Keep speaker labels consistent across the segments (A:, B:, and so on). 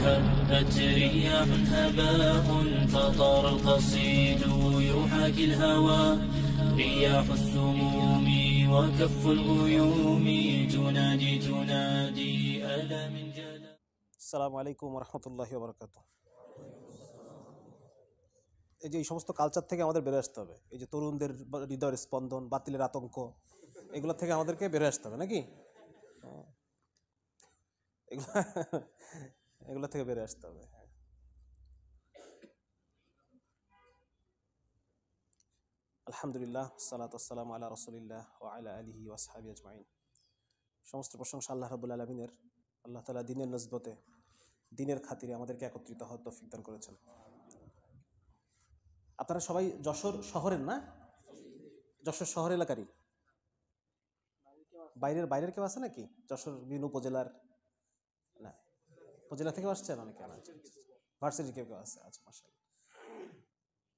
A: هبت رياح هباء فطار القصيد يحاكي الهوى رياح السموم وكف الغيوم تنادي ألا من جلا.
B: আসসালামু আলাইকুম রহমতুল্লাহি ওয়া বারাকাতুহু। এই যে এই সমস্ত কালচার থেকে আমাদের বেরোয় আসতে হবে। এই যে তরুণদের হৃদয়ের স্পন্দন, বাতিলের আতঙ্ক, এগুলো থেকে আমাদেরকে বেরোয় আসতে হবে নাকি? এগুলো থেকে বেরোয় আসতে হবে। আলহামদুলিল্লাহ, সালাতু ওয়াসসালামু আলা রাসূলিল্লাহ ওয়া আলা আলিহি ওয়া আসহাবিহি আজমাইন। সমস্ত প্রশংসা আল্লাহ রাব্বুল আলামিনের। আল্লাহ তাআলা দ্বীনের নসবতে, দ্বীনের খাতিরে আমাদেরকে একত্রিত হওয়ার তৌফিক দান করেছেন। আপনারা সবাই যশোর শহরের না? যশোর শহর এলাকারই? বাইরের কেউ আছে নাকি? যশোর বিভিন্ন উপজেলার? না, উপজেলা থেকে আসছেন অনেকে? ভার্সিটির কেউ আছে? আচ্ছা, মাশাআল্লাহ।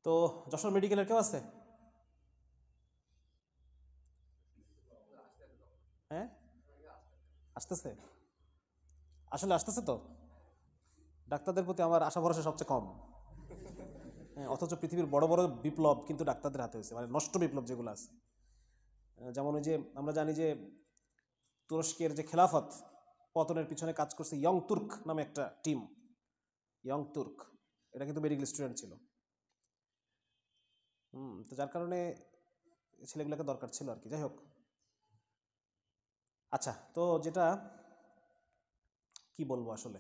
B: তো যশোর মেডিকেলের কেউ আছে? হ্যাঁ, আসতেছে, আসলে আসতেছে তো। ডাক্তারদের প্রতি আমার আশা ভরসা সবচেয়ে কম। হ্যাঁ, অথচ পৃথিবীর বড় বড় বিপ্লব কিন্তু ডাক্তারদের হাতে হয়েছে, মানে নষ্ট বিপ্লব যেগুলো আছে। যেমন ওই যে আমরা জানি যে তুরস্কের যে খেলাফত পতনের পিছনে কাজ করছে ইয়ং তুর্ক নামে একটা টিম। ইয়ং তুর্ক, এটা কিন্তু মেডিকেল স্টুডেন্ট ছিল। তো যার কারণে ছেলেগুলোকে দরকার ছিল আর কি। যাই হোক, আচ্ছা, তো যেটা কি বলবো আসলে,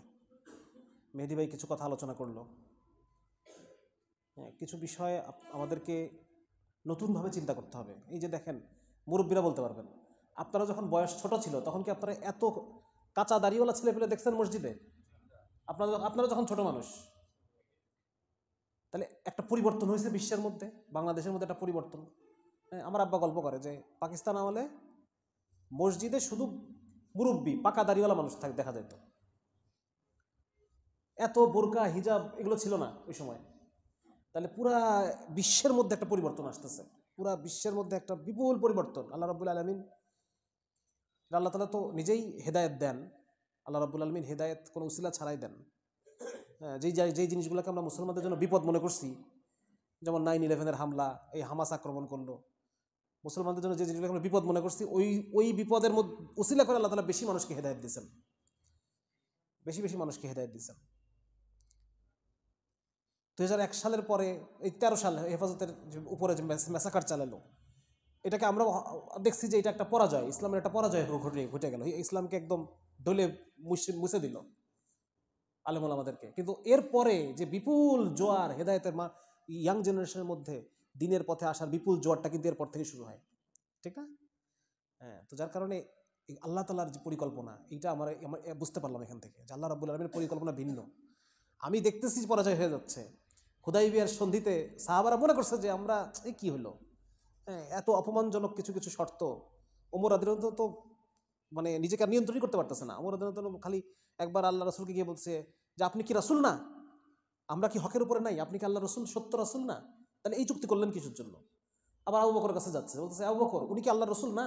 B: মেহেদী ভাই কিছু কথা আলোচনা করলো। হ্যাঁ, কিছু বিষয় আমাদেরকে নতুনভাবে চিন্তা করতে হবে। এই যে দেখেন, মুরব্বীরা বলতে পারবেন, আপনারা যখন বয়স ছোট ছিল তখন কি আপনারা এত কাঁচা দাড়িওয়ালা ছেলে পেলে দেখছেন মসজিদে? আপনারা যখন ছোট মানুষ, তাহলে একটা পরিবর্তন হয়েছে বিশ্বের মধ্যে, বাংলাদেশের মধ্যে একটা পরিবর্তন। হ্যাঁ, আমার আব্বা গল্প করে যে পাকিস্তান আমলে মসজিদে শুধু মুরব্বী পাকা দাড়িওয়ালা মানুষ দেখা যেত। এত বোরকা হিজাব এগুলো ছিল না ওই সময়। তাহলে পুরা বিশ্বের মধ্যে একটা পরিবর্তন আসতেছে, পুরা বিশ্বের মধ্যে একটা বিপুল পরিবর্তন। আল্লাহ রাব্বুল আলামিন, আল্লাহ তাআলা তো নিজেই হেদায়েত দেন। আল্লাহ রাব্বুল আলামিন হেদায়েত কোনো উসিলা ছাড়াই দেন। যেই জিনিসগুলোকে আমরা মুসলমানদের জন্য বিপদ মনে করছি, যেমন 9/11-এর হামলা, এই হামাস আক্রমণ করলো, মুসলমানদের জন্য যে জিনিসগুলোকে আমরা বিপদ মনে করছি, ওই বিপদের মধ্যে উসিলা করে আল্লাহ তাআলা বেশি মানুষকে হেদায়েত দিয়েছেন, বেশি মানুষকে হেদায়েত দিয়েছেন। 2001 সালের পরে এই 13 সাল হেফাজতের উপরে যে ম্যাসাকার চালালো, এটাকে আমরা দেখছি যে এটা একটা পরাজয়, ইসলামের একটা পরাজয় ঘটে গেল। ইসলামকে একদম ডলে মুছে দিল আলেম ওলামাদেরকে। কিন্তু এরপরে যে বিপুল জোয়ার হেদায়েতের ইয়াং জেনারেশনের মধ্যে দ্বীনের পথে আসার বিপুল জোয়ারটা কিন্তু এরপর থেকে শুরু হয়, ঠিক না? হ্যাঁ, তো যার কারণে আল্লাহ তাআলার যে পরিকল্পনা, এইটা আমার বুঝতে পারলাম এখান থেকে যে আল্লাহ রাব্বুল আলামিনের পরিকল্পনা ভিন্ন। আমি দেখতেছি পরাজয় হয়ে যাচ্ছে। হুদাইবিয়ার সন্ধিতে সাহাবারা মনে করছে যে আমরা কি হলো, এত অপমানজনক কিছু শর্ত। ওমর রাদিয়াল্লাহু তো মানে নিজেকে নিয়ন্ত্রণই করতে পারতেছে না। ওমর রাদিয়াল্লাহু খালি একবার আল্লাহ রাসূলকে গিয়ে বলছে যে আপনি কি রাসূল না? আমরা কি হকের উপরে নাই? আপনি কি আল্লাহ রাসূল, সত্য রাসূল না? তাহলে এই চুক্তি করলেন কিসের জন্য? আবার আবু বকরের কাছে যাচ্ছে, বলতেছে আবু বকর, উনি কি আল্লাহ রাসূল না?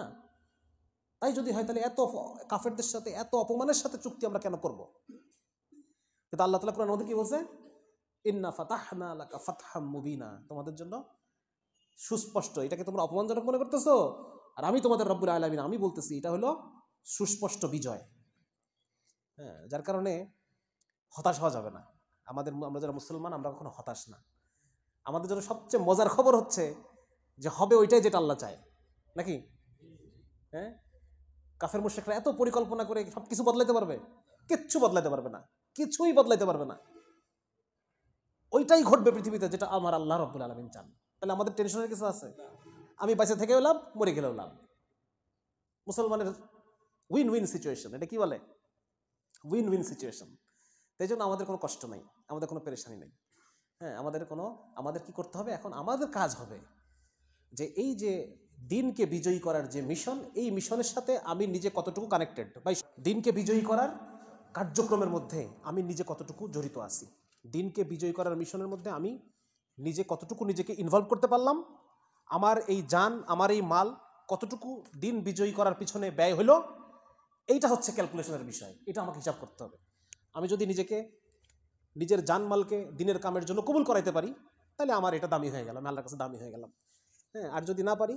B: তাই যদি হয় তাহলে এত কাফেরদের সাথে, এত অপমানের সাথে চুক্তি আমরা কেন করব? কিন্তু আল্লাহ তাআলা কুরআন মধ্যে কি বলছে? ইন্না ফাতাহনা লাকা ফাতহাম মুবিনা, তোমাদের জন্য সুস্পষ্ট। এটাকে তোমরা অপমানজনক মনে করতেছো, আর আমি তোমাদের রব্বুল আলামিন, আমি বলতেছি এটা হলো সুস্পষ্ট বিজয়। হ্যাঁ, যার কারণে হতাশ হওয়া যাবে না। আমরা যারা মুসলমান, আমরা কখনো হতাশ না। আমাদের জন্য সবচেয়ে মজার খবর হচ্ছে যে হবে ওইটাই যেটা আল্লাহ চায়, নাকি? হ্যাঁ, কাফের মুশরিকরা এত পরিকল্পনা করে সব কিছু বদলাইতে পারবে? কিচ্ছু বদলাইতে পারবে না, কিছুই বদলাইতে পারবে না। ওইটাই ঘটবে পৃথিবীতে যেটা আমার আল্লাহ রাব্বুল আলামিন চান। তাহলে আমাদের টেনশনের কিছু আছে? আমি বেঁচে থেকেও লাভ, মরে গেলেও লাভ। মুসলমানের উইন উইন সিচুয়েশন, এটা কি বলে? Win win situation. তাই জন্য আমাদের কোনো কষ্ট নাই, আমাদের কোনো পেরেশানি নেই। হ্যাঁ, আমাদের কি করতে হবে এখন? আমাদের কাজ হবে যে এই যে দ্বীনকে বিজয়ী করার যে মিশন, এই মিশনের সাথে আমি নিজে কতটুকু কানেক্টেড, বা দ্বীনকে বিজয়ী করার কার্যক্রমের মধ্যে আমি নিজে কতটুকু জড়িত আছি, দ্বীনকে বিজয়ী করার মিশনের মধ্যে আমি নিজে কতটুকু নিজেকে ইনভলভ করতে পারলাম, আমার এই জান, আমার এই মাল কতটুকু দ্বীন বিজয়ী করার পিছনে ব্যয় হলো, এইটা হচ্ছে ক্যালকুলেশনের বিষয়। এটা আমাকে হিসাব করতে হবে। আমি যদি নিজেকে নিজের জানমালকে দিনের কামের জন্য কবুল করাইতে পারি, তাহলে আমার এটা দামি হয়ে গেল, আমি আল্লাহর কাছে দামি হয়ে গেলাম। হ্যাঁ, আর যদি না পারি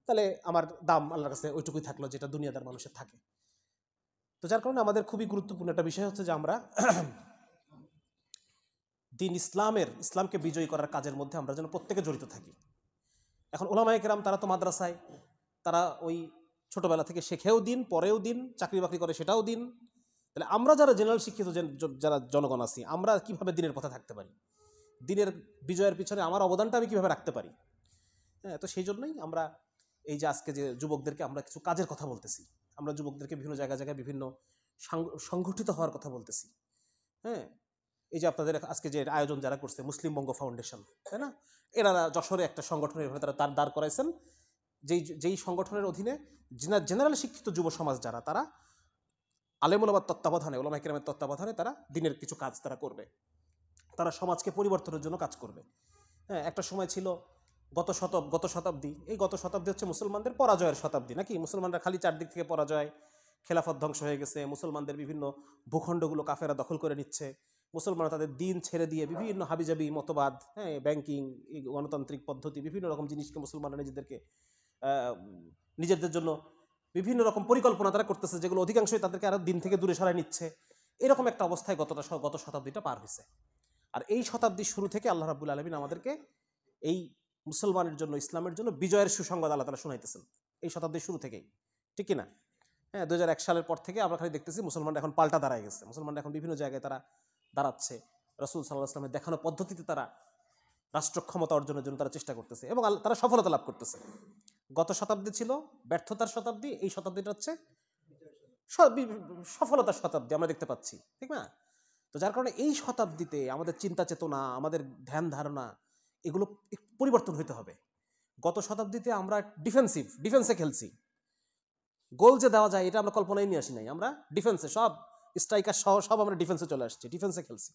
B: তাহলে আমার দাম আল্লাহর কাছে ওইটুকুই থাকলো যেটা দুনিয়াদার মানুষের থাকে। তো যার কারণে আমাদের খুবই গুরুত্বপূর্ণ একটা বিষয় হচ্ছে যে আমরা দিন ইসলামকে বিজয়ী করার কাজের মধ্যে আমরা যেন প্রত্যেকে জড়িত থাকি। এখন ওলামায়ে কেরাম তারা তো মাদ্রাসায়, তারা ওই ছোটবেলা থেকে শেখেও দিন, পরেও দিন, চাকরি বাকরি করে সেটাও দিন। তাহলে আমরা যারা জেনারেল শিক্ষিত যারা জনগণ আছি, আমরা কিভাবে দিনের পথে থাকতে পারি, দিনের বিজয়ের পিছনে আমার অবদানটা আমি কিভাবে রাখতে পারি? হ্যাঁ, তো সেই জন্যই আমরা এই যে আজকে যে যুবকদেরকে আমরা কিছু কাজের কথা বলতেছি, আমরা যুবকদেরকে বিভিন্ন জায়গায় জায়গায় বিভিন্ন সংগঠিত হওয়ার কথা বলতেছি। হ্যাঁ, এই যে আপনাদের আজকে যে আয়োজন যারা করছে মুসলিম বঙ্গ ফাউন্ডেশন, তাই না, এরা যশোরে একটা সংগঠনের তারা তার দাঁড় করাইছেন, যেই সংগঠনের অধীনে জেনারেল শিক্ষিত যুব সমাজ যারা, তারা আলেম ওলামার তত্ত্বাবধানে, ওলামা কিরামের তত্ত্বাবধানে তারা দিনের কিছু কাজ তারা করবে, তারা সমাজকে পরিবর্তনের জন্য কাজ করবে। হ্যাঁ, একটা সময় ছিল গত শতাব্দী, এই গত শতাব্দী হচ্ছে মুসলমানদের পরাজয়ের শতাব্দী, নাকি? মুসলমানরা খালি চারদিক থেকে পরাজয়, খেলাফত ধ্বংস হয়ে গেছে, মুসলমানদের বিভিন্ন ভূখণ্ডগুলো কাফেরা দখল করে নিচ্ছে, মুসলমানরা তাদের দিন ছেড়ে দিয়ে বিভিন্ন হাবিজাবি মতবাদ, হ্যাঁ, ব্যাংকিং, গণতান্ত্রিক পদ্ধতি, বিভিন্ন রকম জিনিসকে মুসলমানরা নিজেদের জন্য বিভিন্ন রকম পরিকল্পনা তারা করতেছে, যেগুলো অধিকাংশই তাদেরকে আরো দিন থেকে দূরে সরায় নিচ্ছে। এরকম একটা অবস্থায় গত শতাব্দীটা পার হয়েছে। আর এই শতাব্দীর শুরু থেকে আল্লাহ রাব্বুল আলামিন আমাদেরকে এই মুসলমানের জন্য, ইসলামের জন্য বিজয়ের সুসংবাদ আল্লাহ তাআলা শুনাইতেছেন এই শতাব্দীর শুরু থেকেই, ঠিক কিনা? হ্যাঁ, 2001 সালের পর থেকে আমরা খালি দেখতেছি মুসলমানরা এখন পাল্টা দাঁড়ায় গেছে, মুসলমানরা এখন বিভিন্ন জায়গায় তারা দাঁড়াচ্ছে, রাসূল সাল্লাল্লাহু আলাইহি ওয়াসাল্লামের দেখানো পদ্ধতিতে তারা রাষ্ট্র ক্ষমতা অর্জনের জন্য তারা চেষ্টা করতেছে এবং তারা সফলতা লাভ করতেছে। গত শতাব্দী ছিল ব্যর্থতার শতাব্দী, এই শতাব্দীটা হচ্ছে সফলতার শতাব্দী আমরা দেখতে পাচ্ছি, ঠিক না? তো যার কারণে এই শতাব্দীতে আমাদের চিন্তা চেতনা, আমাদের ধ্যান ধারণা, এগুলো পরিবর্তন হইতে হবে। গত শতাব্দীতে আমরা ডিফেন্সে খেলছি, গোল যে দেওয়া যায় এটা আমরা কল্পনায় নিয়ে আসি নাই, আমরা ডিফেন্সে সব স্ট্রাইকার সহ সব আমরা ডিফেন্সে চলে আসছি, ডিফেন্সে খেলছি।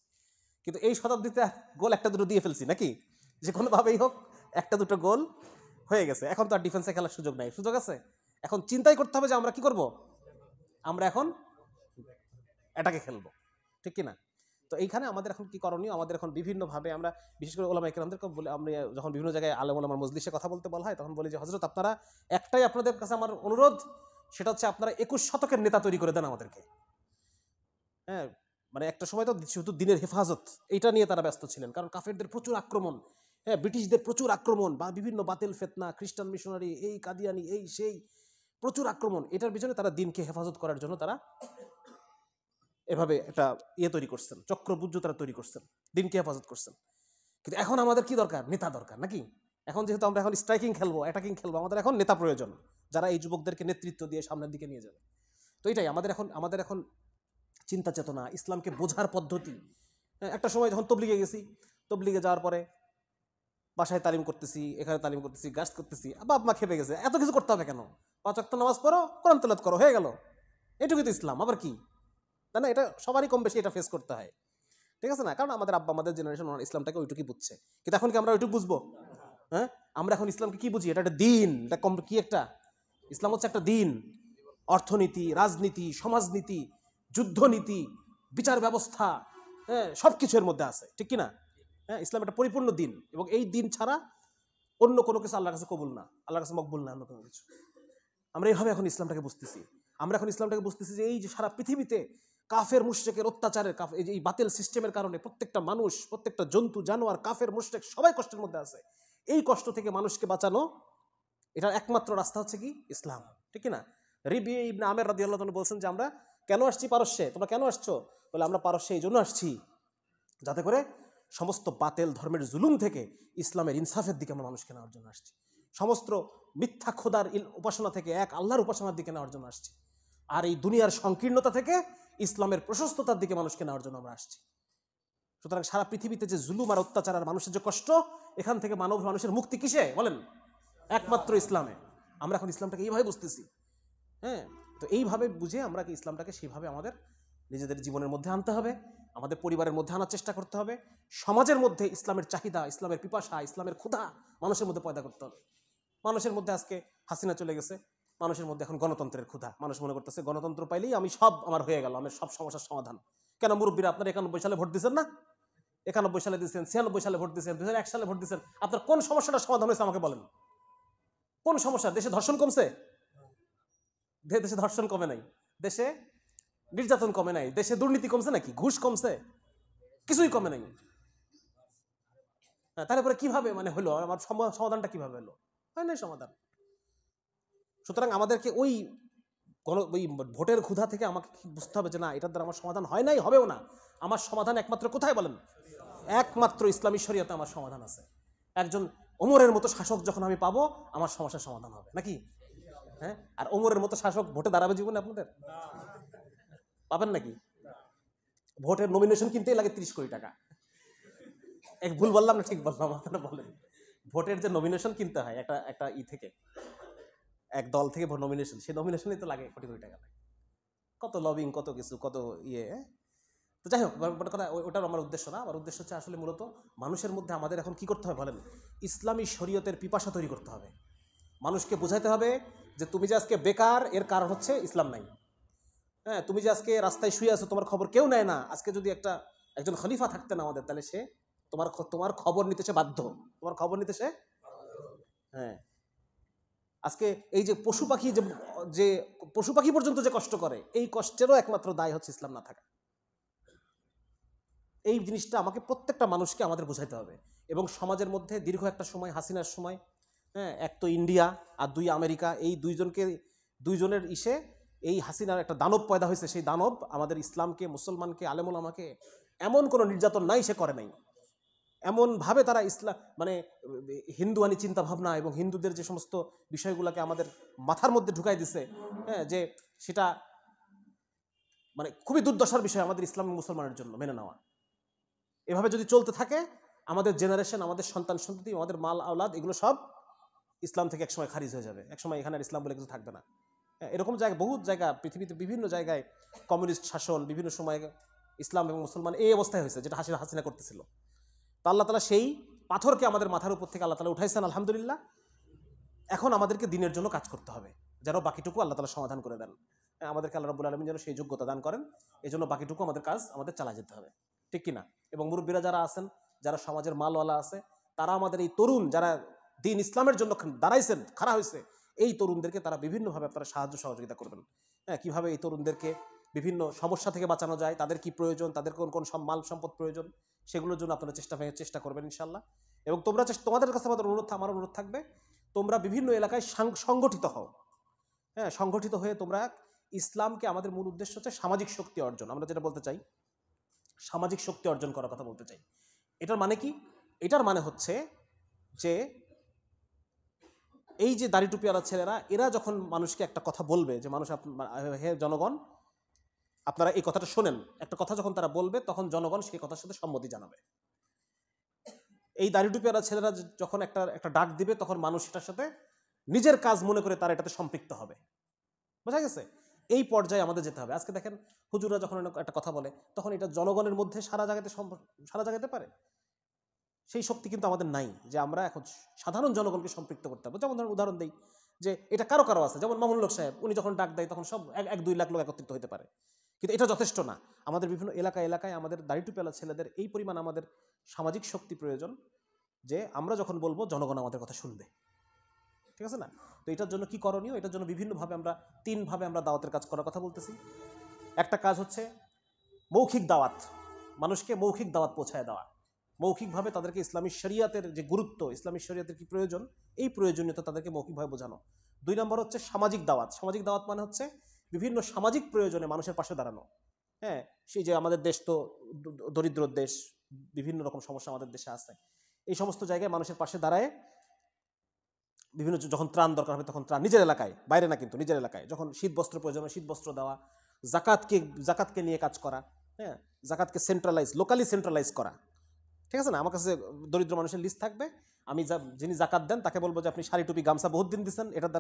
B: কিন্তু এই শতাব্দীতে গোল একটা দুটো দিয়ে ফেলছি, নাকি? যে কোনোভাবেই হোক একটা দুটো গোল হয়ে গেছে, এখন তো আর ডিফেন্সে খেলার সুযোগ নাই। সুযোগ আছে, এখন চিন্তাই করতে হবে যে আমরা কি করব, আমরা এখন এটাকে খেলবো, ঠিক কিনা? তো এইখানে আমাদের এখন কি করণীয়? আমাদের এখন বিভিন্নভাবে আমরা, বিশেষ করে ওলামা ইকরামদেরকে বলে, আমরা যখন বিভিন্ন জায়গায় আলেম ওলামার মজলিসে কথা বলতে বলা হয়, তখন বলি যে হযরত আপনারা, একটাই আপনাদের কাছে আমার অনুরোধ, সেটা হচ্ছে আপনারা 21 শতকের নেতা তৈরি করে দেন আমাদেরকে। হ্যাঁ, মানে একটা সময় তো শুধু দিনের হেফাজত এইটা নিয়ে তারা ব্যস্ত ছিলেন, কারণ কাফেরদের প্রচুর আক্রমণ, হ্যাঁ, ব্রিটিশদের প্রচুর আক্রমণ, বা বিভিন্ন বাতিল ফিতনা, খ্রিস্টান মিশনারি, এই কাদিয়ানি, এই সেই প্রচুর আক্রমণ, এটার পিছনে তারা দিনকে হেফাজত করার জন্য তারা এভাবে একটা তৈরি করছেন, চক্রবুদ্ধ তারা তৈরি করছেন, দিনকে হেফাজত করছেন। কিন্তু এখন আমাদের কি দরকার? নেতা দরকার, নাকি? এখন যেহেতু আমরা এখন স্ট্রাইকিং খেলবো, অ্যাটাকিং খেলবো, আমাদের এখন নেতা প্রয়োজন, যারা এই যুবকদেরকে নেতৃত্ব দিয়ে সামনের দিকে নিয়ে যাবে। তো এটাই আমাদের এখন চিন্তা চেতনা, ইসলামকে বোঝার পদ্ধতি। একটা সময় যখন তবলিগে গেছি, তবলিগে যাওয়ার পরে বাসায় তালিম করতেছি, এখানে তালিম করতেছি, গাছ করতেছি, বাপ মা খেপে গেছে, এত কিছু করতে হবে কেন? 5 ওয়াক্ত নামাজ পড়ো, কোরআন তেলাওয়াত করো, হয়ে গেল, এটুকুই তো ইসলাম, আবার কি? তাই না? এটা সবারই কম বেশি এটা ফেস করতে হয়, ঠিক আছে না? কারণ আমাদের আব্বা, আমাদের জেনারেশন ইসলামটাকে ওইটুকুই বুঝছে, কিন্তু এখন কি আমরা ওইটুকু বুঝবো? হ্যাঁ, আমরা এখন ইসলামকে কি বুঝি? এটা একটা দিন, এটা কি একটা ইসলাম হচ্ছে একটা দিন, অর্থনীতি, রাজনীতি, সমাজনীতি, যুদ্ধনীতি, বিচার ব্যবস্থা, হ্যাঁ, সব কিছুর মধ্যে আছে, ঠিক কিনা? হ্যাঁ, ইসলাম একটা পরিপূর্ণ দিন, এবং এই দিন ছাড়া অন্য কোনো কিছু আল্লাহর কাছে কবুল না, আল্লাহর কাছে মকবুল না, অন্য কোনো কিছু। আমরা এইভাবে এখন ইসলামটাকে বুঝতেছি। আমরা এখন ইসলামটাকে বুঝতেছি যে এই যে সারা পৃথিবীতে কাফের মুশরিকের অত্যাচারের, এই বাতিল সিস্টেমের কারণে প্রত্যেকটা মানুষ, প্রত্যেকটা জন্তু জানোয়ার, কাফের মুশরিক সবাই কষ্টের মধ্যে আছে। এই কষ্ট থেকে মানুষকে বাঁচানো, এটার একমাত্র রাস্তা হচ্ছে কি? ইসলাম, ঠিক কিনা? রিবি ইবনে আমের রাদিয়াল্লাহু আনহু বলছেন যে আমরা কেন আসছি পারস্যে? তোমরা কেন আসছো? বলে আমরা পারস্যে এই জন্য আসছি যাতে করে সমস্ত বাতিল ধর্মের জুলুম থেকে ইসলামের ইনসাফের দিকে আমরা মানুষকে নেওয়ার জন্য আসছি, সমস্ত মিথ্যা খোদার উপাসনা থেকে এক আল্লাহর উপাসনার দিকে নেওয়ার জন্য আসছি, আর এই দুনিয়ার সংকীর্ণতা থেকে ইসলামের প্রশস্ততার দিকে মানুষকে নেওয়ার জন্য আমরা আসছি। সুতরাং সারা পৃথিবীতে যে জুলুম আর অত্যাচার আর মানুষের যে কষ্ট, এখান থেকে মানুষের মুক্তি কিসে বলেন? একমাত্র ইসলামে। আমরা এখন ইসলামটাকে এইভাবে বুঝতেছি। হ্যাঁ, তো এইভাবে বুঝে আমরা কি ইসলামটাকে সেইভাবে আমাদের নিজেদের জীবনের মধ্যে আনতে হবে, আমাদের পরিবারের মধ্যে আনার চেষ্টা করতে হবে, সমাজের মধ্যে ইসলামের চাহিদা, ইসলামের পিপাসা, ইসলামের ক্ষুধা মানুষের মধ্যে পয়দা করতে হবে। মানুষের মধ্যে আজকে হাসিনা চলে গেছে, মানুষের মধ্যে এখন গণতন্ত্রের ক্ষুধা, মানুষ মনে করতেছে গণতন্ত্র পাইলেই আমি সব আমার হয়ে গেল, আমার সব সমস্যার সমাধান। কেন মুরব্বীরা আপনারা 91 সালে ভোট দিচ্ছেন না? 91 সালে দিচ্ছেন, 96 সালে ভোট দিচ্ছেন, 2001 সালে ভোট দিচ্ছেন, আপনার কোন সমস্যাটা সমাধান হয়েছে আমাকে বলেন? কোন সমস্যা? দেশে ধর্ষণ কমছে? দেশে ধর্ষণ কমে নাই, দেশে নির্যাতন কমে নাই, দেশে দুর্নীতি কমছে নাকি? ঘুষ কমছে? কিছুই কমে নাই। তারপরে কিভাবে মানে হলো? আমার সমাধানটা কিভাবে হলো? হয় নাই সমাধান। সুতরাং আমাদেরকে ওই ভোটের ক্ষুধা থেকে আমাকে বুঝতে হবে যে না, এটার দ্বারা আমার সমাধান হয় নাই, হবেও না। আমার সমাধান একমাত্র কোথায় বলেন? একমাত্র ইসলামী শরীয়তে আমার সমাধান আছে। একজন ওমরের মতো শাসক যখন আমি পাবো, আমার সমস্যার সমাধান হবে নাকি? হ্যাঁ, আর ওমরের মতো শাসক ভোটে দাঁড়াবে জীবনে আপনাদের? পাবেন নাকি? ভোটের নমিনেশন কিনতেই লাগে 30 কোটি টাকা। এক ভুল বললাম না ঠিক বললাম? আপনারা বলেন, ভোটের যে নমিনেশন কিনতে হয় একটা থেকে, এক দল থেকে নমিনেশন, সেই নমিনেশনই তো লাগে কোটি কোটি টাকা লাগে। কত লবিং, কত কিছু, কত ইয়ে। তো যাই হোক, কথা ওটার আমার উদ্দেশ্য না। আমার উদ্দেশ্য হচ্ছে আসলে মূলত মানুষের মধ্যে আমাদের এখন কি করতে হবে বলেন? ইসলামী শরীয়তের পিপাসা তৈরি করতে হবে। মানুষকে বোঝাইতে হবে যে তুমি যে আজকে বেকার, এর কারণ হচ্ছে ইসলাম নাই। হ্যাঁ, তুমি যে আজকে রাস্তায় শুয়ে আছো, তোমার খবর কেউ নেয় না, আজকে যদি একজন খলিফা থাকতেন আমাদের, তাহলে সে তোমার খবর নিতে সে বাধ্য, তোমার খবর নিতে সে। হ্যাঁ, আজকে এই যে পশু পাখি যে পশু পাখি পর্যন্ত যে কষ্ট করে, এই কষ্টেরও একমাত্র দায় হচ্ছে ইসলাম না থাকা। এই জিনিসটা আমাকে প্রত্যেকটা মানুষকে আমাদের বোঝাইতে হবে। এবং সমাজের মধ্যে দীর্ঘ একটা সময়, হাসিনার সময়, হ্যাঁ, এক তো ইন্ডিয়া আর দুই আমেরিকা, এই দুইজনের এই হাসিনার একটা দানব পয়দা হয়েছে। সেই দানব আমাদের ইসলামকে, মুসলমানকে, আলেমুল আমাকে এমন কোনো নির্যাতন নাই সে করে নাই। এমনভাবে তারা মানে হিন্দুয়ানি চিন্তাভাবনা এবং হিন্দুদের যে সমস্ত বিষয়গুলোকে আমাদের মাথার মধ্যে ঢুকাই দিছে, হ্যাঁ, যে সেটা মানে খুবই দুর্দশার বিষয় আমাদের ইসলাম মুসলমানের জন্য মেনে নেওয়া। এভাবে যদি চলতে থাকে, আমাদের জেনারেশন, আমাদের সন্তান সন্ততি, আমাদের মাল আওলাদ, এগুলো সব ইসলাম থেকে একসময় খারিজ হয়ে যাবে। একসময় এখানে আর ইসলাম বলে কিছু থাকবে না। এরকম বহুত জায়গা পৃথিবীতে, বিভিন্ন জায়গায় কমিউনিস্ট শাসন, বিভিন্ন সময় ইসলাম এবং মুসলমান এই অবস্থায় হয়েছে, যেটা হাসিনা করতেছিল। তো আল্লাহ তাআলা সেই পাথরকে আমাদের মাথার উপর থেকে আল্লাহ তাআলা উঠাইছেন, আলহামদুলিল্লাহ। এখন আমাদেরকে দিনের জন্য কাজ করতে হবে, যেন বাকিটুকু আল্লাহ তাআলা সমাধান করে দেন। আমাদেরকে আল্লাহ রাব্বুল আলামিন যেন সেই যোগ্যতা দান করেন। এই জন্য বাকিটুকু আমাদের কাজ আমাদের চালা যেতে হবে, ঠিক কিনা? এবং মুরব্বীরা যারা আছেন, যারা সমাজের মালওয়ালা আছে, তারা আমাদের এই তরুণ যারা দিন ইসলামের জন্য দাঁড়াইছেন, খাড়া হয়েছে, এই তরুণদেরকে তারা বিভিন্নভাবে আপনারা সাহায্য সহযোগিতা করবেন। হ্যাঁ, কীভাবে এই তরুণদেরকে বিভিন্ন সমস্যা থেকে বাঁচানো যায়, তাদের কি প্রয়োজন, তাদের কোন কোন মাল সম্পদ প্রয়োজন, সেগুলোর জন্য আপনারা চেষ্টা করবেন ইনশাল্লাহ। এবং তোমাদের কাছে আমার অনুরোধ থাকবে, তোমরা বিভিন্ন এলাকায় সংগঠিত হও। হ্যাঁ, সংগঠিত হয়ে তোমরা ইসলামকে, আমাদের মূল উদ্দেশ্য হচ্ছে সামাজিক শক্তি অর্জন। আমরা যেটা বলতে চাই, সামাজিক শক্তি অর্জন করার কথা বলতে চাই। এটার মানে কি? এটার মানে হচ্ছে যে এই যে দাড়ি টুপিওয়ালা ছেলেরা, এরা যখন মানুষকে একটা কথা বলবে, যে মানুষ, হে জনগণ, আপনারা এই কথাটা শোনেন, একটা কথা যখন তারা বলবে, তখন জনগণ সেই কথার সাথে সম্মতি জানাবে। এই দাড়ি টুপিওয়ালা ছেলেরা যখন একটা ডাক দিবে, তখন মানুষ সেটার সাথে নিজের কাজ মনে করে তারা এটাতে সম্পৃক্ত হবে। বোঝা গেছে? এই পর্যায়ে আমাদের যেতে হবে। আজকে দেখেন, হুজুররা যখন একটা কথা বলে, তখন এটা জনগণের মধ্যে সারা জাগাতে পারে। সেই শক্তি কিন্তু আমাদের নাই, যে আমরা এখন সাধারণ জনগণকে সম্পৃক্ত করতে হবে। যেমন ধরুন, উদাহরণ দিই, যে এটা কারো আছে, যেমন মামুনুল হক সাহেব, উনি যখন ডাক দেয়, তখন সব 1-2 লাখ লোক একত্রিত হতে পারে। কিন্তু এটা যথেষ্ট না। আমাদের বিভিন্ন এলাকায় আমাদের দাড়ি টুপিওয়ালা ছেলেদের এই পরিমাণ আমাদের সামাজিক শক্তি প্রয়োজন, যে আমরা যখন বলবো, জনগণ আমাদের কথা শুনবে। ঠিক আছে না? তো এটার জন্য কি করণীয়? এটার জন্য বিভিন্নভাবে আমরা 3ভাবে আমরা দাওয়াতের কাজ করার কথা বলতেছি। একটা কাজ হচ্ছে মৌখিক দাওয়াত, মানুষকে মৌখিক দাওয়াত পৌঁছায় দেওয়া। মৌখিকভাবে তাদেরকে ইসলামী শরিয়াতের যে গুরুত্ব, ইসলামী শরিয়াতের কি প্রয়োজন, এই প্রয়োজনীয়তা তাদেরকে মৌখিকভাবে বোঝানো। 2 নম্বর হচ্ছে সামাজিক দাওয়াত। সামাজিক দাওয়াত মানে হচ্ছে বিভিন্ন সামাজিক প্রয়োজনে মানুষের পাশে দাঁড়ানো। হ্যাঁ, সেই যে আমাদের দেশ তো দরিদ্র দেশ, বিভিন্ন রকম সমস্যা আমাদের দেশে আছে। এই সমস্ত জায়গায় মানুষের পাশে দাঁড়ায়, বিভিন্ন যখন ত্রাণ দরকার হবে, তখন ত্রাণ, নিজের এলাকায়, বাইরে না কিন্তু, নিজের এলাকায়। যখন শীত বস্ত্র প্রয়োজন হয়, শীত বস্ত্র দেওয়া। জাকাতকে নিয়ে কাজ করা। হ্যাঁ, জাকাতকে লোকালি সেন্ট্রালাইজ করা। ঠিক আছে না? আমার কাছে দরিদ্র মানুষের লিস্ট থাকবে, আমি যিনি জাকাত দেন তাকে বলবো যে আপনি শাড়ি টুপি গামছা বহুত দিন দিচ্ছেন, এটার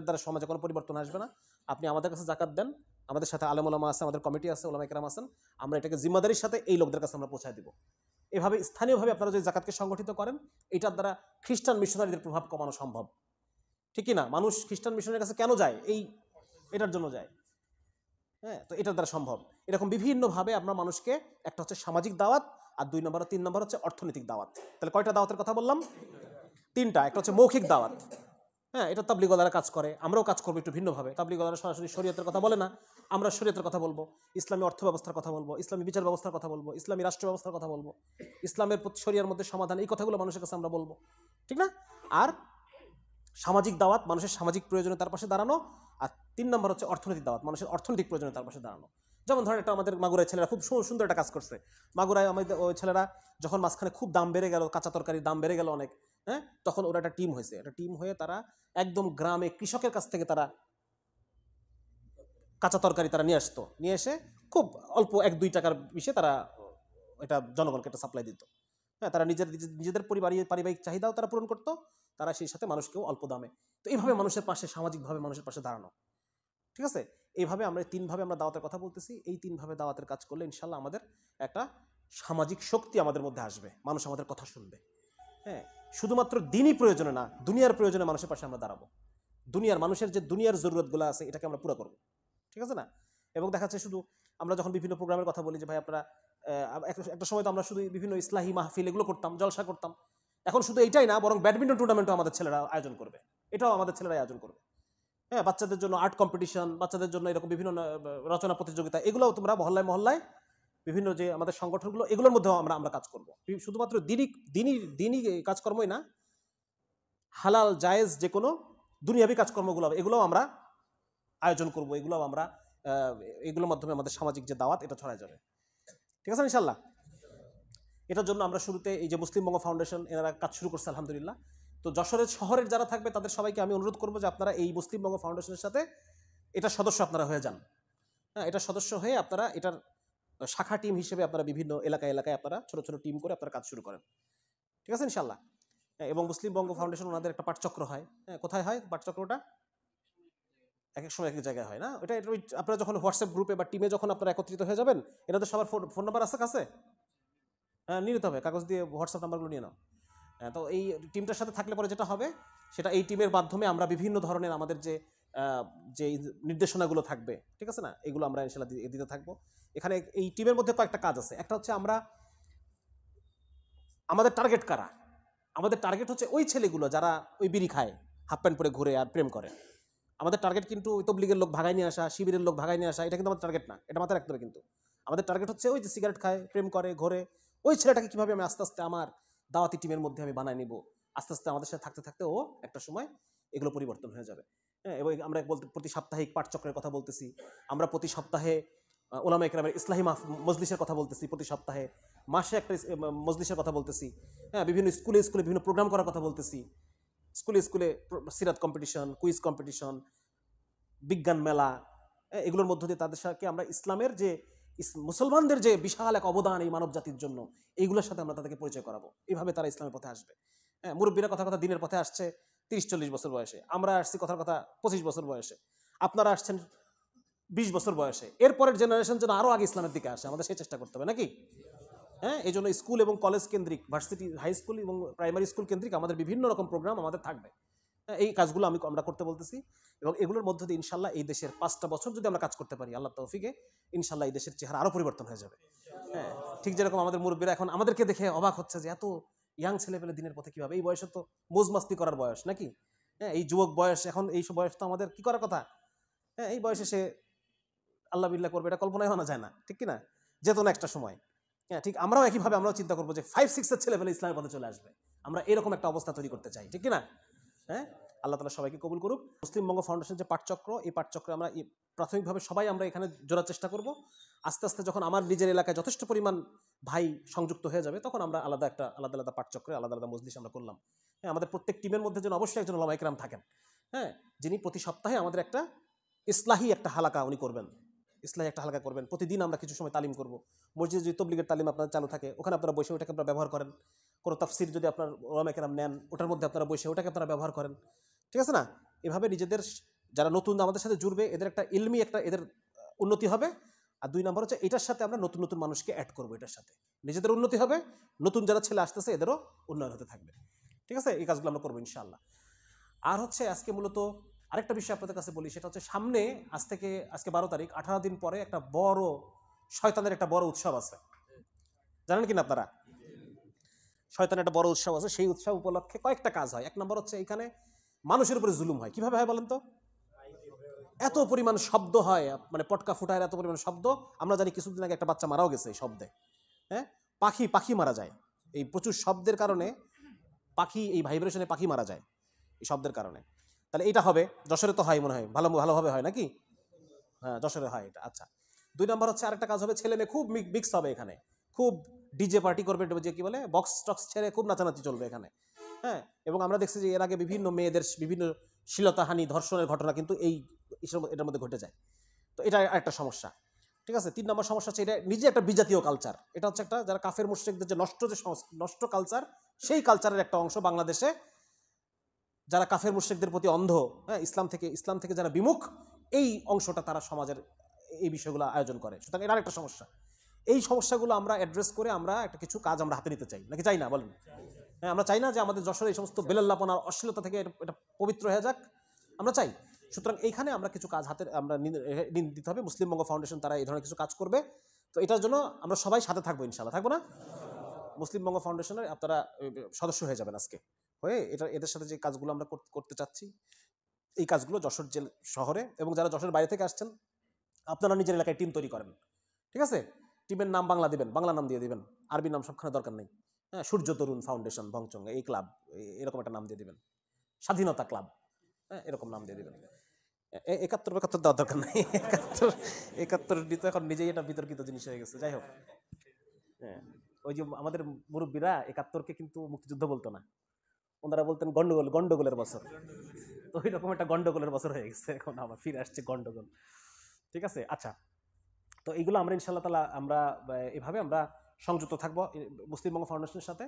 B: দ্বারা সমাজে কোনো পরিবর্তন আসবে না, আপনি আমাদের কাছে জাকাত দেন। আমাদের সাথে আলেম ওলামা আছে, আমাদের কমিটি আছে, ওলামা ইকরাম আছেন, আমরা এটাকে জিম্মাদারির সাথে এই লোকদের কাছে আমরা পৌঁছায় দিব। এভাবে স্থানীয়ভাবে আপনারা যদি জাকাতকে সংগঠিত করেন, এটার দ্বারা খ্রিস্টান মিশনারিদের প্রভাব কমানো সম্ভব। ঠিক কি না? মানুষ খ্রিস্টান মিশনারির কাছে কেন যায়? এটার জন্য যায়। হ্যাঁ, তো এটার দ্বারা সম্ভব। এরকম বিভিন্নভাবে আমরা মানুষকে, একটা হচ্ছে সামাজিক দাওয়াত, আর 3 নম্বর হচ্ছে অর্থনৈতিক দাওয়াত। তাহলে কয়টা দাওয়াতের কথা বললাম? 3টা। একটা হচ্ছে মৌখিক দাওয়াত, হ্যাঁ, এটা তাবলিগওয়ালারা কাজ করে, আমরাও কাজ করবো একটু ভিন্নভাবে। তাবলিগওয়ালারা সরাসরি শরীয়তের কথা বলে না, আমরা শরীয়তের কথা বলবো, ইসলামী অর্থ ব্যবস্থার কথা বলবো, ইসলামী বিচার ব্যবস্থার কথা বলবো, ইসলামী রাষ্ট্র ব্যবস্থার কথা বলবো, ইসলামের শরিয়ার মধ্যে সমাধান, এই কথাগুলো মানুষের কাছে আমরা বলবো, ঠিক না? আর সামাজিক দাওয়াত, মানুষের সামাজিক প্রয়োজনীয়তার পাশে দাঁড়ানো। আর 3 নম্বর হচ্ছে অর্থনৈতিক দাওয়াত, মানুষের অর্থনৈতিক প্রয়োজনীয়তার পাশে দাঁড়ানো। যেমন ধরেন একটা আমাদের মাগুরায় ছেলেরা খুব সুন্দর একটা কাজ করছে। মাগুরায় আমাদের ওই ছেলেরা যখন মাঝখানে খুব দাম বেড়ে গেল, কাঁচা তরকারির দাম বেড়ে গেল অনেক, হ্যাঁ, তখন ওরা একটা টিম হয়েছে। একটা টিম হয়ে তারা একদম গ্রামে কৃষকের কাছ থেকে তারা কাঁচা তরকারি তারা নিয়ে আসতো, নিয়ে এসে খুব অল্প 1-2 টাকার বিষয়ে তারা এটা জনগণকে একটা সাপ্লাই দিত। হ্যাঁ, তারা নিজেদের পারিবারিক চাহিদাও তারা পূরণ করতো, তারা সেই সাথে মানুষকেও অল্প দামে। তো এইভাবে মানুষের পাশে, সামাজিকভাবে মানুষের পাশে দাঁড়ানো, ঠিক আছে? এইভাবে আমরা 3ভাবে আমরা দাওয়াতের কথা বলতেছি। এই 3ভাবে দাওয়াতের কাজ করলে ইনশাল্লাহ আমাদের একটা সামাজিক শক্তি আমাদের মধ্যে আসবে, মানুষ আমাদের কথা শুনবে। হ্যাঁ, শুধুমাত্র দিনই প্রয়োজনে না, দুনিয়ার প্রয়োজনে মানুষের পাশে আমরা দাঁড়াবো। মানুষের যে দুনিয়ার জরুরতগুলো আছে এটাকে আমরা পুরো করবো, ঠিক আছে না? এবং দেখা যাচ্ছে শুধু আমরা যখন বিভিন্ন প্রোগ্রামের কথা বলি যে ভাই আপনারা, একটা সময় তো আমরা শুধু বিভিন্ন ইসলাহি মাহফিল এগুলো করতাম, জলসা করতাম। এখন শুধু এইটাই না, বরং ব্যাডমিন্টন টুর্নামেন্টও আমাদের ছেলেরা আয়োজন করবে, এটাও আমাদের ছেলেরাই আয়োজন করবে। হ্যাঁ, বাচ্চাদের জন্য আর্ট কম্পিটিশন, বাচ্চাদের জন্য এরকম বিভিন্ন রচনা প্রতিযোগিতা, এগুলোও তোমরা মহল্লায় মহল্লায় বিভিন্ন যে আমাদের সংগঠনগুলো, এগুলোর মধ্যেও আমরা কাজ করবো। শুধুমাত্র দিনই কাজকর্মই না, হালাল জায়েজ যে কোনো দুনিয়াবি কাজকর্মগুলো এগুলোও আমরা আয়োজন করব। এগুলোর মাধ্যমে আমাদের সামাজিক যে দাওয়াত এটা ছড়ায় যাবে, ঠিক আছে ইনশাল্লাহ? এটার জন্য আমরা শুরুতে এই যে মুসলিম বঙ্গ ফাউন্ডেশন, এনারা কাজ শুরু করছে আলহামদুলিল্লাহ। তো যশোরের শহরের যারা থাকবে তাদের সবাইকে আমি অনুরোধ করবো যে আপনারা এই মুসলিম বঙ্গ ফাউন্ডেশনের সাথে এটা সদস্য আপনারা হয়ে যান। হ্যাঁ, এটা সদস্য হয়ে আপনারা এটার শাখা টিম হিসেবে আপনারা বিভিন্ন এলাকায় আপনারা ছোট ছোট টিম করে আপনারা কাজ শুরু করেন, ঠিক আছে ইনশাল্লাহ? এবং মুসলিম বঙ্গ ফাউন্ডেশন ওনাদের একটা পাঠচক্র হয়। হ্যাঁ, কোথায় হয় পাঠচক্রটা? এক এক সময় এক এক জায়গায় হয় না, এটা আপনারা যখন হোয়াটসঅ্যাপ গ্রুপে বা টিমে যখন আপনারা একত্রিত হয়ে যাবেন, এনাদের সবার ফোন নাম্বার আছে কাছে? হ্যাঁ, নিয়ে নিতে হবে, কাগজ দিয়ে হোয়াটসঅ্যাপ নাম্বারগুলো নিয়ে নাও। হ্যাঁ, তো এই টিমটার সাথে থাকলে পরে যেটা হবে সেটা এই টিমের মাধ্যমে আমরা বিভিন্ন ধরনের আমাদের যে নির্দেশনাগুলো থাকবে, ঠিক আছে না, এগুলো আমরা ইনশাল্লাহ দিতে থাকবো। এখানে এই টিমের মধ্যে কয়েকটা কাজ আছে। একটা হচ্ছে আমাদের টার্গেট কারা? আমাদের টার্গেট হচ্ছে ওই ছেলেগুলো যারা ওই বিড়ি খায়, হাফ প্যান্ট পরে ঘুরে আর প্রেম করে। আমাদের টার্গেট কিন্তু ওই তবলিগের লোক ভাগাই নিয়ে আসা, শিবিরের লোক ভাগাই নিয়ে আসা, এটা কিন্তু আমাদের টার্গেট না, এটা মাথায় রাখতে হবে। কিন্তু আমাদের টার্গেট হচ্ছে ওই যে সিগারেট খায়, প্রেম করে, ঘোরে, ওই ছেলেটাকে কিভাবে আমি আস্তে আস্তে আমার দাওয়াতি টিমের মধ্যে আমি বানায় নিব। আস্তে আস্তে আমাদের সাথে থাকতে থাকতে ও একটা সময় এগুলো পরিবর্তন হয়ে যাবে। হ্যাঁ, এবং আমরা প্রতি সাপ্তাহিক পাঠচক্রের কথা বলতেছি, আমরা প্রতি সপ্তাহে ওলামা ইকরামের ইসলাহি মজলিসের কথা বলতেছি, প্রতি সপ্তাহে মাসে একটা মজলিসের কথা বলতেছি। হ্যাঁ, বিভিন্ন স্কুলে বিভিন্ন প্রোগ্রাম করার কথা বলতেছি। স্কুলে সিরাত কম্পিটিশন, কুইজ কম্পিটিশন, বিজ্ঞান মেলা, এগুলোর মধ্য দিয়ে তাদের সাথে আমরা ইসলামের যে মুসলমানদের যে বিশাল এক অবদান এই মানব জাতির জন্য, এইগুলোর সাথে আমরা তাদেরকে পরিচয় করাবো। এইভাবে তারা ইসলামের পথে আসবে। হ্যাঁ, মুরব্বীরা কথা দিনের পথে আসছে 30-40 বছর বয়সে, আমরা আসছি কথা 25 বছর বয়সে, আপনারা আসছেন 20 বছর বয়সে। এরপরের জেনারেশন যেন আরো আগে ইসলামের দিকে আসে, আমাদের সেই চেষ্টা করতে হবে নাকি? হ্যাঁ, এই জন্য স্কুল এবং কলেজ কেন্দ্রিক, ভার্সিটি, হাই স্কুল এবং প্রাইমারি স্কুল কেন্দ্রিক আমাদের বিভিন্ন রকম প্রোগ্রাম আমাদের থাকবে। এই কাজগুলো আমরা করতে বলতেছি। এবং এগুলোর মধ্য দিয়ে ইনশাল্লাহ এই দেশের 5টা বছর যদি আমরা কাজ করতে পারি আল্লাহ তৌফিকে, ইনশাল্লাহ এই দেশের চেহারা আরো পরিবর্তন হয়ে যাবে। হ্যাঁ, ঠিক যেরকম আমাদের মুরব্বীরা এখন আমাদেরকে দেখে অবাক হচ্ছে যে এত ইয়াং ছেলে পেলে দিনের পথে কিভাবে, এই বয়সে তো মোজ মাস্তি করার বয়স নাকি? হ্যাঁ, এই যুবক বয়স, এখন এই বয়স তো আমাদের কি করার কথা? হ্যাঁ, এই বয়সে সে আল্লাহ বিল্লাহ করবে, এটা কল্পনায় আনা যায় না, ঠিক কিনা? যেত না একটা সময়। হ্যাঁ, ঠিক আমরাও একইভাবে আমরাও চিন্তা করবো যে 5-6 ছেলে পেলে ইসলামের পথে চলে আসবে। আমরা এরকম একটা অবস্থা তৈরি করতে চাই, ঠিক কিনা? হ্যাঁ, আল্লাহ তাআলা সবাইকে কবুল করুক। মুসলিম বঙ্গ ফাউন্ডেশন যে পাঠচক্র, এই পাঠচক্রে আমরা প্রাথমিকভাবে সবাই আমরা এখানে জোড়ার চেষ্টা করব। আস্তে আস্তে যখন আমার নিজের এলাকায় যথেষ্ট পরিমাণ ভাই সংযুক্ত হয়ে যাবে, তখন আমরা আলাদা পাঠচক্রে আলাদা মজলিস আমরা করলাম। হ্যাঁ, আমাদের প্রত্যেক টিমের মধ্যে যেন অবশ্যই একজন ওলামা ইকরাম থাকেন, হ্যাঁ, যিনি প্রতি সপ্তাহে আমাদের একটা ইসলাহি একটা হালাকা উনি করবেন, ইসলাহি একটা হালাকা করবেন। প্রতিদিন আমরা কিছু সময় তালিম করব। মসজিদে যদি তবলিগের তালিম আপনার চালু থাকে, ওখানে আপনারা বসে ওটাকে আপনারা ব্যবহার করেন। কোনো তাফসির যদি আপনার ওলামা ইকরাম নেন, ওটার মধ্যে আপনারা বসে ওটাকে আপনারা ব্যবহার করেন, ঠিক আছে না? এভাবে নিজেদের যারা নতুন আমাদের সাথে জুড়বে, এদের একটা ইলমি একটা এদের উন্নতি হবে। আর 2 নম্বর হচ্ছে এটার সাথে আমরা নতুন নতুন মানুষকে অ্যাড করবো, এটার সাথে নিজেদের উন্নতি হবে, নতুন যারা ছেলে আসতেছে এদেরও উন্নয়ন হতে থাকবে, ঠিক আছে? এই কাজগুলো আমরা করবো ইনশাআল্লাহ। আর হচ্ছে আজকে মূলত আরেকটা বিষয় আপনাদের কাছে বলি, সেটা হচ্ছে সামনে আজকে 12 তারিখ, 18 দিন পরে একটা বড় শয়তানের একটা বড় উৎসব আছে, জানেন কিনা আপনারা? শয়তানের একটা বড় উৎসব আছে, সেই উৎসব উপলক্ষে কয়েকটা কাজ হয়। এক নম্বর হচ্ছে এখানে মানুষের উপরে জুলুম হয়। কিভাবে হয় বলেন তো? এত পরিমাণ শব্দ হয়, মানে পটকা ফুটায় এত পরিমাণ শব্দ। আমরা জানি কিছুদিন আগে একটা বাচ্চা মারাও গেছে এই শব্দে। হ্যাঁ, পাখি মারা যায় এই প্রচুর শব্দের কারণে। এই ভাইব্রেশনে পাখি মারা যায় এই শব্দের কারণে। তাহলে এটা হবে, যশোরে তো হয় মনে হয়, ভালোভাবে হয় নাকি? হ্যাঁ, যশোরে হয় এটা। আচ্ছা, 2 নম্বর হচ্ছে আরেকটা কাজ হবে, ছেলে মেয়ে খুব মিক্স হবে এখানে, খুব ডিজে পার্টি করবে, যে কি বলে বক্স টক্স ছেড়ে খুব নাচানাচি চলবে এখানে। হ্যাঁ, এবং আমরা দেখছি যে এর আগে বিভিন্ন মেয়েদের বিভিন্ন শ্লীলতাহানি, ধর্ষণের ঘটনা কিন্তু এটার মধ্যে ঘটে যায়। তো এটা একটা সমস্যা। ঠিক আছে, 3 নম্বর সমস্যা হচ্ছে এটা নিজে একটা বিজাতীয় কালচার। এটা হচ্ছে একটা যারা কাফের মুশরিকদের যে নষ্ট কালচার, সেই কালচারের একটা অংশ বাংলাদেশে যারা কাফের মুশরিকদের প্রতি অন্ধ, হ্যাঁ, ইসলাম থেকে যারা বিমুখ, এই অংশটা তারা সমাজের এই বিষয়গুলো আয়োজন করে। সুতরাং এটা আরেকটা সমস্যা। এই সমস্যাগুলো আমরা অ্যাড্রেস করে আমরা একটা কিছু কাজ আমরা হাতে নিতে চাই, নাকি চাই না বলেন? হ্যাঁ, আমরা চাই না যে আমাদের যশোরে এই সমস্ত বেলাল্লাপনার অশ্লীলতা থেকে এটা পবিত্র হয়ে যাক, আমরা চাই। সুতরাং এইখানে আমরা কিছু কাজ হাতে আমরা দিতে হবে। মুসলিম বঙ্গ ফাউন্ডেশন তারা এই ধরনের কিছু কাজ করবে। তো এটার জন্য আমরা সবাই সাথে থাকবো ইনশাআল্লাহ, থাকবো না? মুসলিম বঙ্গ ফাউন্ডেশনের আপনারা সদস্য হয়ে যাবেন আজকে, হয়ে এদের সাথে যে কাজগুলো আমরা করতে চাচ্ছি, এই কাজগুলো যশোর শহরে, এবং যারা যশোরের বাইরে থেকে আসছেন আপনারা নিজের এলাকায় টিম তৈরি করেন। ঠিক আছে, টিমের নাম বাংলা দিবেন, বাংলা নাম দিয়ে দিবেন, আরবি নাম সবখানে দরকার নেই। হ্যাঁ, সূর্য তরুণ ফাউন্ডেশন বংচং এই ক্লাব, এরকম একটা নাম দিয়ে দিবেন, স্বাধীনতা ক্লাব, হ্যাঁ, এরকম নাম দিয়ে দিবেন। 71 দেওয়ার দরকার নেই, 71 দিতে এখন নিজেই এটা বিতর্কিত জিনিস হয়ে গেছে। যাই হোক, হ্যাঁ, ওই যে আমাদের মুরব্বীরা 71কে কিন্তু মুক্তিযুদ্ধ বলতো না, ওনারা বলতেন গন্ডগোলের বছর। তো ওই রকম একটা গন্ডগোলের বছর হয়ে গেছে, এখন আবার ফিরে আসছে গন্ডগোল। ঠিক আছে, আচ্ছা, তো এইগুলো আমরা ইনশাআল্লাহ তাআলা আমরা এভাবে আমরা সংযুক্ত থাকবো মুসলিম বঙ্গ ফাউন্ডেশনের সাথে।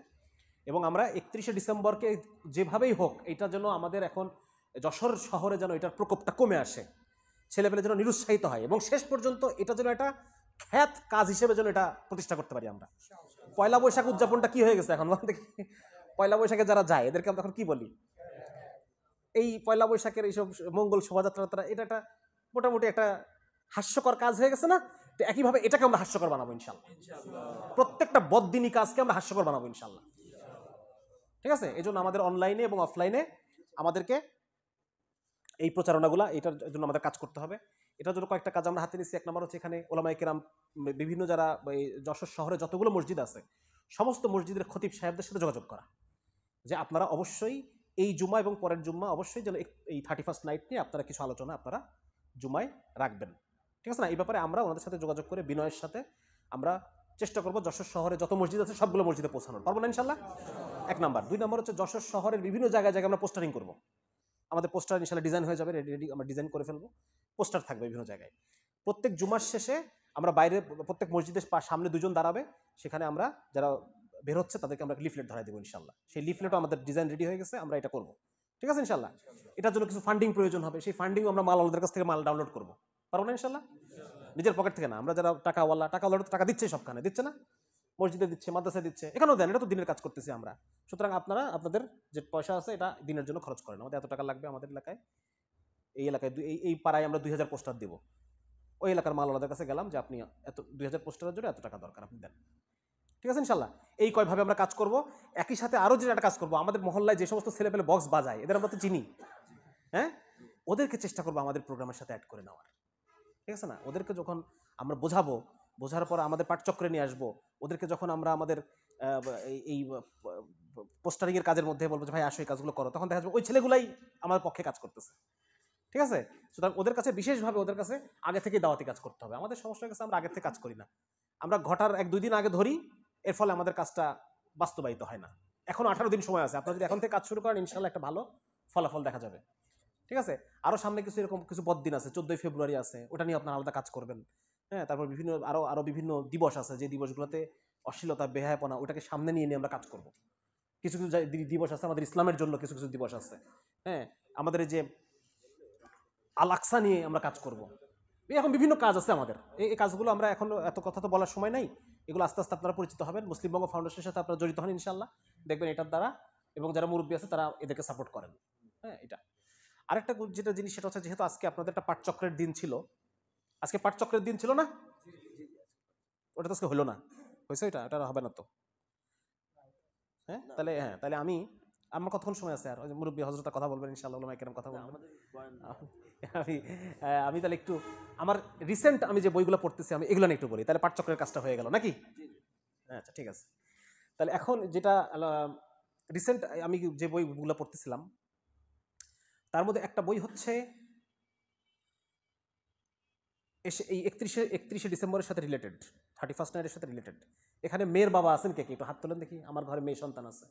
B: এবং আমরা 31শে ডিসেম্বরকে যেভাবেই হোক, এটা যেন আমাদের এখন যশোর শহরে যেন এটার প্রকোপটা কমে আসে, ছেলেপেলে যেন নিরুৎসাহিত হয়, এবং শেষ পর্যন্ত এটা যেন একটা খ্যাত কাজ হিসেবে যেন এটা প্রতিষ্ঠা করতে পারি আমরা। পয়লা বৈশাখ উদযাপনটা কি হয়ে গেছে এখন দেখি, পয়লা বৈশাখে যারা যায় এদেরকে আমরা এখন কি বলি? এই পয়লা বৈশাখের এইসব মঙ্গল শোভাযাত্রা, এটা একটা মোটামুটি একটা হাস্যকর কাজ হয়ে গেছে না? তো একইভাবে এটাকে আমরা হাস্যকর বানাবো ইনশাল্লাহ। প্রত্যেকটা বদ্দিনী কাজকে আমরা হাস্যকর বানাবো ইনশাল্লাহ। ঠিক আছে, এই জন্য আমাদের অনলাইনে এবং অফলাইনে আমাদেরকে এই প্রচারণাগুলা, এটার জন্য আমাদের কাজ করতে হবে। এটার জন্য কয়েকটা কাজ আমরা হাতে নিচ্ছি। 1 নম্বর হচ্ছে এখানে ওলামায়ে কেরাম, বিভিন্ন যারা এই যশোর শহরে যতগুলো মসজিদ আছে সমস্ত মসজিদের খতিব সাহেবদের সাথে যোগাযোগ করা, যে আপনারা অবশ্যই এই জুমা এবং পরের জুম্মা অবশ্যই যেন এই 31st নাইট নিয়ে আপনারা কিছু আলোচনা আপনারা জুমায় রাখবেন। ঠিক আছে না? এই ব্যাপারে আমরা ওনাদের সাথে যোগাযোগ করে বিনয়ের সাথে আমরা চেষ্টা করবো যশোর শহরে যত মসজিদ আছে সবগুলো মসজিদে পৌঁছানোর, পারবো না ইনশাল্লাহ? 1 নাম্বার। 2 নম্বর হচ্ছে যশোর শহরের বিভিন্ন জায়গায় আমরা পোস্টারিং করবো। আমাদের পোস্টার ইনশাল্লাহ ডিজাইন হয়ে যাবে, রেডি আমরা ডিজাইন করে ফেলবো, পোস্টার থাকবে বিভিন্ন জায়গায়। প্রত্যেক জুমার শেষে আমরা বাইরে প্রত্যেক মসজিদের সামনে 2 জন দাঁড়াবে, সেখানে আমরা যারা বের হচ্ছে তাদেরকে আমরা লিফলেট ধরাই দেবো ইনশাল্লাহ। সেই লিফলেটও আমাদের ডিজাইন রেডি হয়ে গেছে, আমরা এটা করবো। ঠিক আছে ইনশাল্লাহ? এটার জন্য কিছু ফান্ডিং প্রয়োজন হবে, সেই ফান্ডিং আমরা মালওয়ালাদের কাছ থেকে মাল ডাউনলোড করবো, পারবো না ইনশাল্লাহ? নিজের পকেট থেকে না, আমরা যারা টাকাওয়ালা তো টাকা দিচ্ছে, সবখানে দিচ্ছে না, মসজিদে দিচ্ছে, মাদ্রাসায় দিচ্ছে, এখানেও দেন, এটা তো দিনের কাজ করতেছি আমরা। সুতরাং আপনারা আপনাদের যে পয়সা আছে এটা দিনের জন্য খরচ করেন। আমাদের এত টাকা লাগবে, আমাদের এলাকায় এই এলাকায় এই পাড়ায় আমরা 2000 পোস্টার দেবো, ওই এলাকার মালওয়ালাদের কাছে গেলাম যে আপনি এত 2000 পোস্টারের জন্য এত টাকা দরকার, আপনি দেন। ঠিক আছে ইনশাল্লাহ? এই কয়ভাবে আমরা কাজ করব। একই সাথে আরও যেটা একটা কাজ করবো, আমাদের মহল্লায় যে সমস্ত ছেলেপেলে বক্স বাজায় এদের আমরা তো চিনি, হ্যাঁ, ওদেরকে চেষ্টা করবো আমাদের প্রোগ্রামের সাথে অ্যাড করে নেওয়ার। ঠিক আছে না? ওদেরকে যখন আমরা বোঝার পর আমাদের পাঠচক্রে নিয়ে আসবো, ওদেরকে যখন আমরা আমাদের এই পোস্টারিংয়ের কাজের মধ্যে বলবো যে ভাই আসো এই কাজগুলো করো, তখন দেখা যাবে ওই ছেলেগুলাই আমাদের পক্ষে কাজ করতেছে। ঠিক আছে? সুতরাং ওদের কাছে বিশেষভাবে ওদের কাছে আগে থেকে দাওয়াতি কাজ করতে হবে। আমাদের সমস্যা হয়ে গেছে আমরা আগে থেকে কাজ করি না, আমরা ঘটার 1-2 দিন আগে ধরি, এর ফলে আমাদের কাজটা বাস্তবায়িত হয় না। এখন 18 দিন সময় আছে, আপনারা যদি এখন থেকে কাজ শুরু করেন ইনশাল্লাহ একটা ভালো ফলাফল দেখা যাবে। ঠিক আছে? আরও সামনে কিছু এরকম কিছু বড়দিন আছে, 14ই ফেব্রুয়ারি আছে, ওটা নিয়ে আপনারা আলাদা কাজ করবেন। হ্যাঁ, তারপর বিভিন্ন আরও বিভিন্ন দিবস আছে, যে দিবসগুলোতে অশ্লীলতা, বেহায়াপনা, ওটাকে সামনে নিয়ে আমরা কাজ করব। কিছু দিবস আছে আমাদের ইসলামের জন্য, কিছু দিবস আছে, হ্যাঁ, আমাদের এই যে আল আকসা নিয়ে আমরা কাজ করব। এখন বিভিন্ন কাজ আছে আমাদের, এই কাজগুলো আমরা এখন এত কথা তো বলার সময় নাই, এগুলো আস্তে আস্তে আপনারা পরিচিত হবেন। মুসলিম বঙ্গ ফাউন্ডেশনের সাথে আপনারা জড়িত হন ইনশাল্লাহ, দেখবেন এটার দ্বারা, এবং যারা মুরব্বী আছে তারা এদেরকে সাপোর্ট করেন। হ্যাঁ, এটা আরেকটা যেটা জিনিস, সেটা হচ্ছে যেহেতু আজকে আপনাদের একটা পাঠচক্রের দিন ছিল, আজকে পাঠচক্রের দিন ছিল না, ওটা তো আজকে হলো না, হয়েছে, এটা হবে না তো, হ্যাঁ তাহলে আমি আমার কতক্ষণ সময় আছে আর ওই যে মুরব্বী হজরতের কথা বলবেন ইনশাআল্লাহ, ওলামায়ে কেরাম কথা বলবেন। আমি আমি তাহলে একটু আমার রিসেন্ট আমি যে বইগুলো পড়তেছি আমি এগুলো নিয়ে একটু বলি, তাহলে পাঠচক্রের কাজটা হয়ে গেল নাকি? আচ্ছা ঠিক আছে। তাহলে এখন যেটা রিসেন্ট আমি যে বইগুলো পড়তেছিলাম তার মধ্যে একটা বই হচ্ছে এসে এই 31শে ডিসেম্বরের সাথে রিলেটেড, 31st নাইটের সাথে রিলেটেড। এখানে মেয়ের বাবা আছেন কে কে? একটু হাত তোলেন দেখি। আমার ঘরে মেয়ে সন্তান আছে,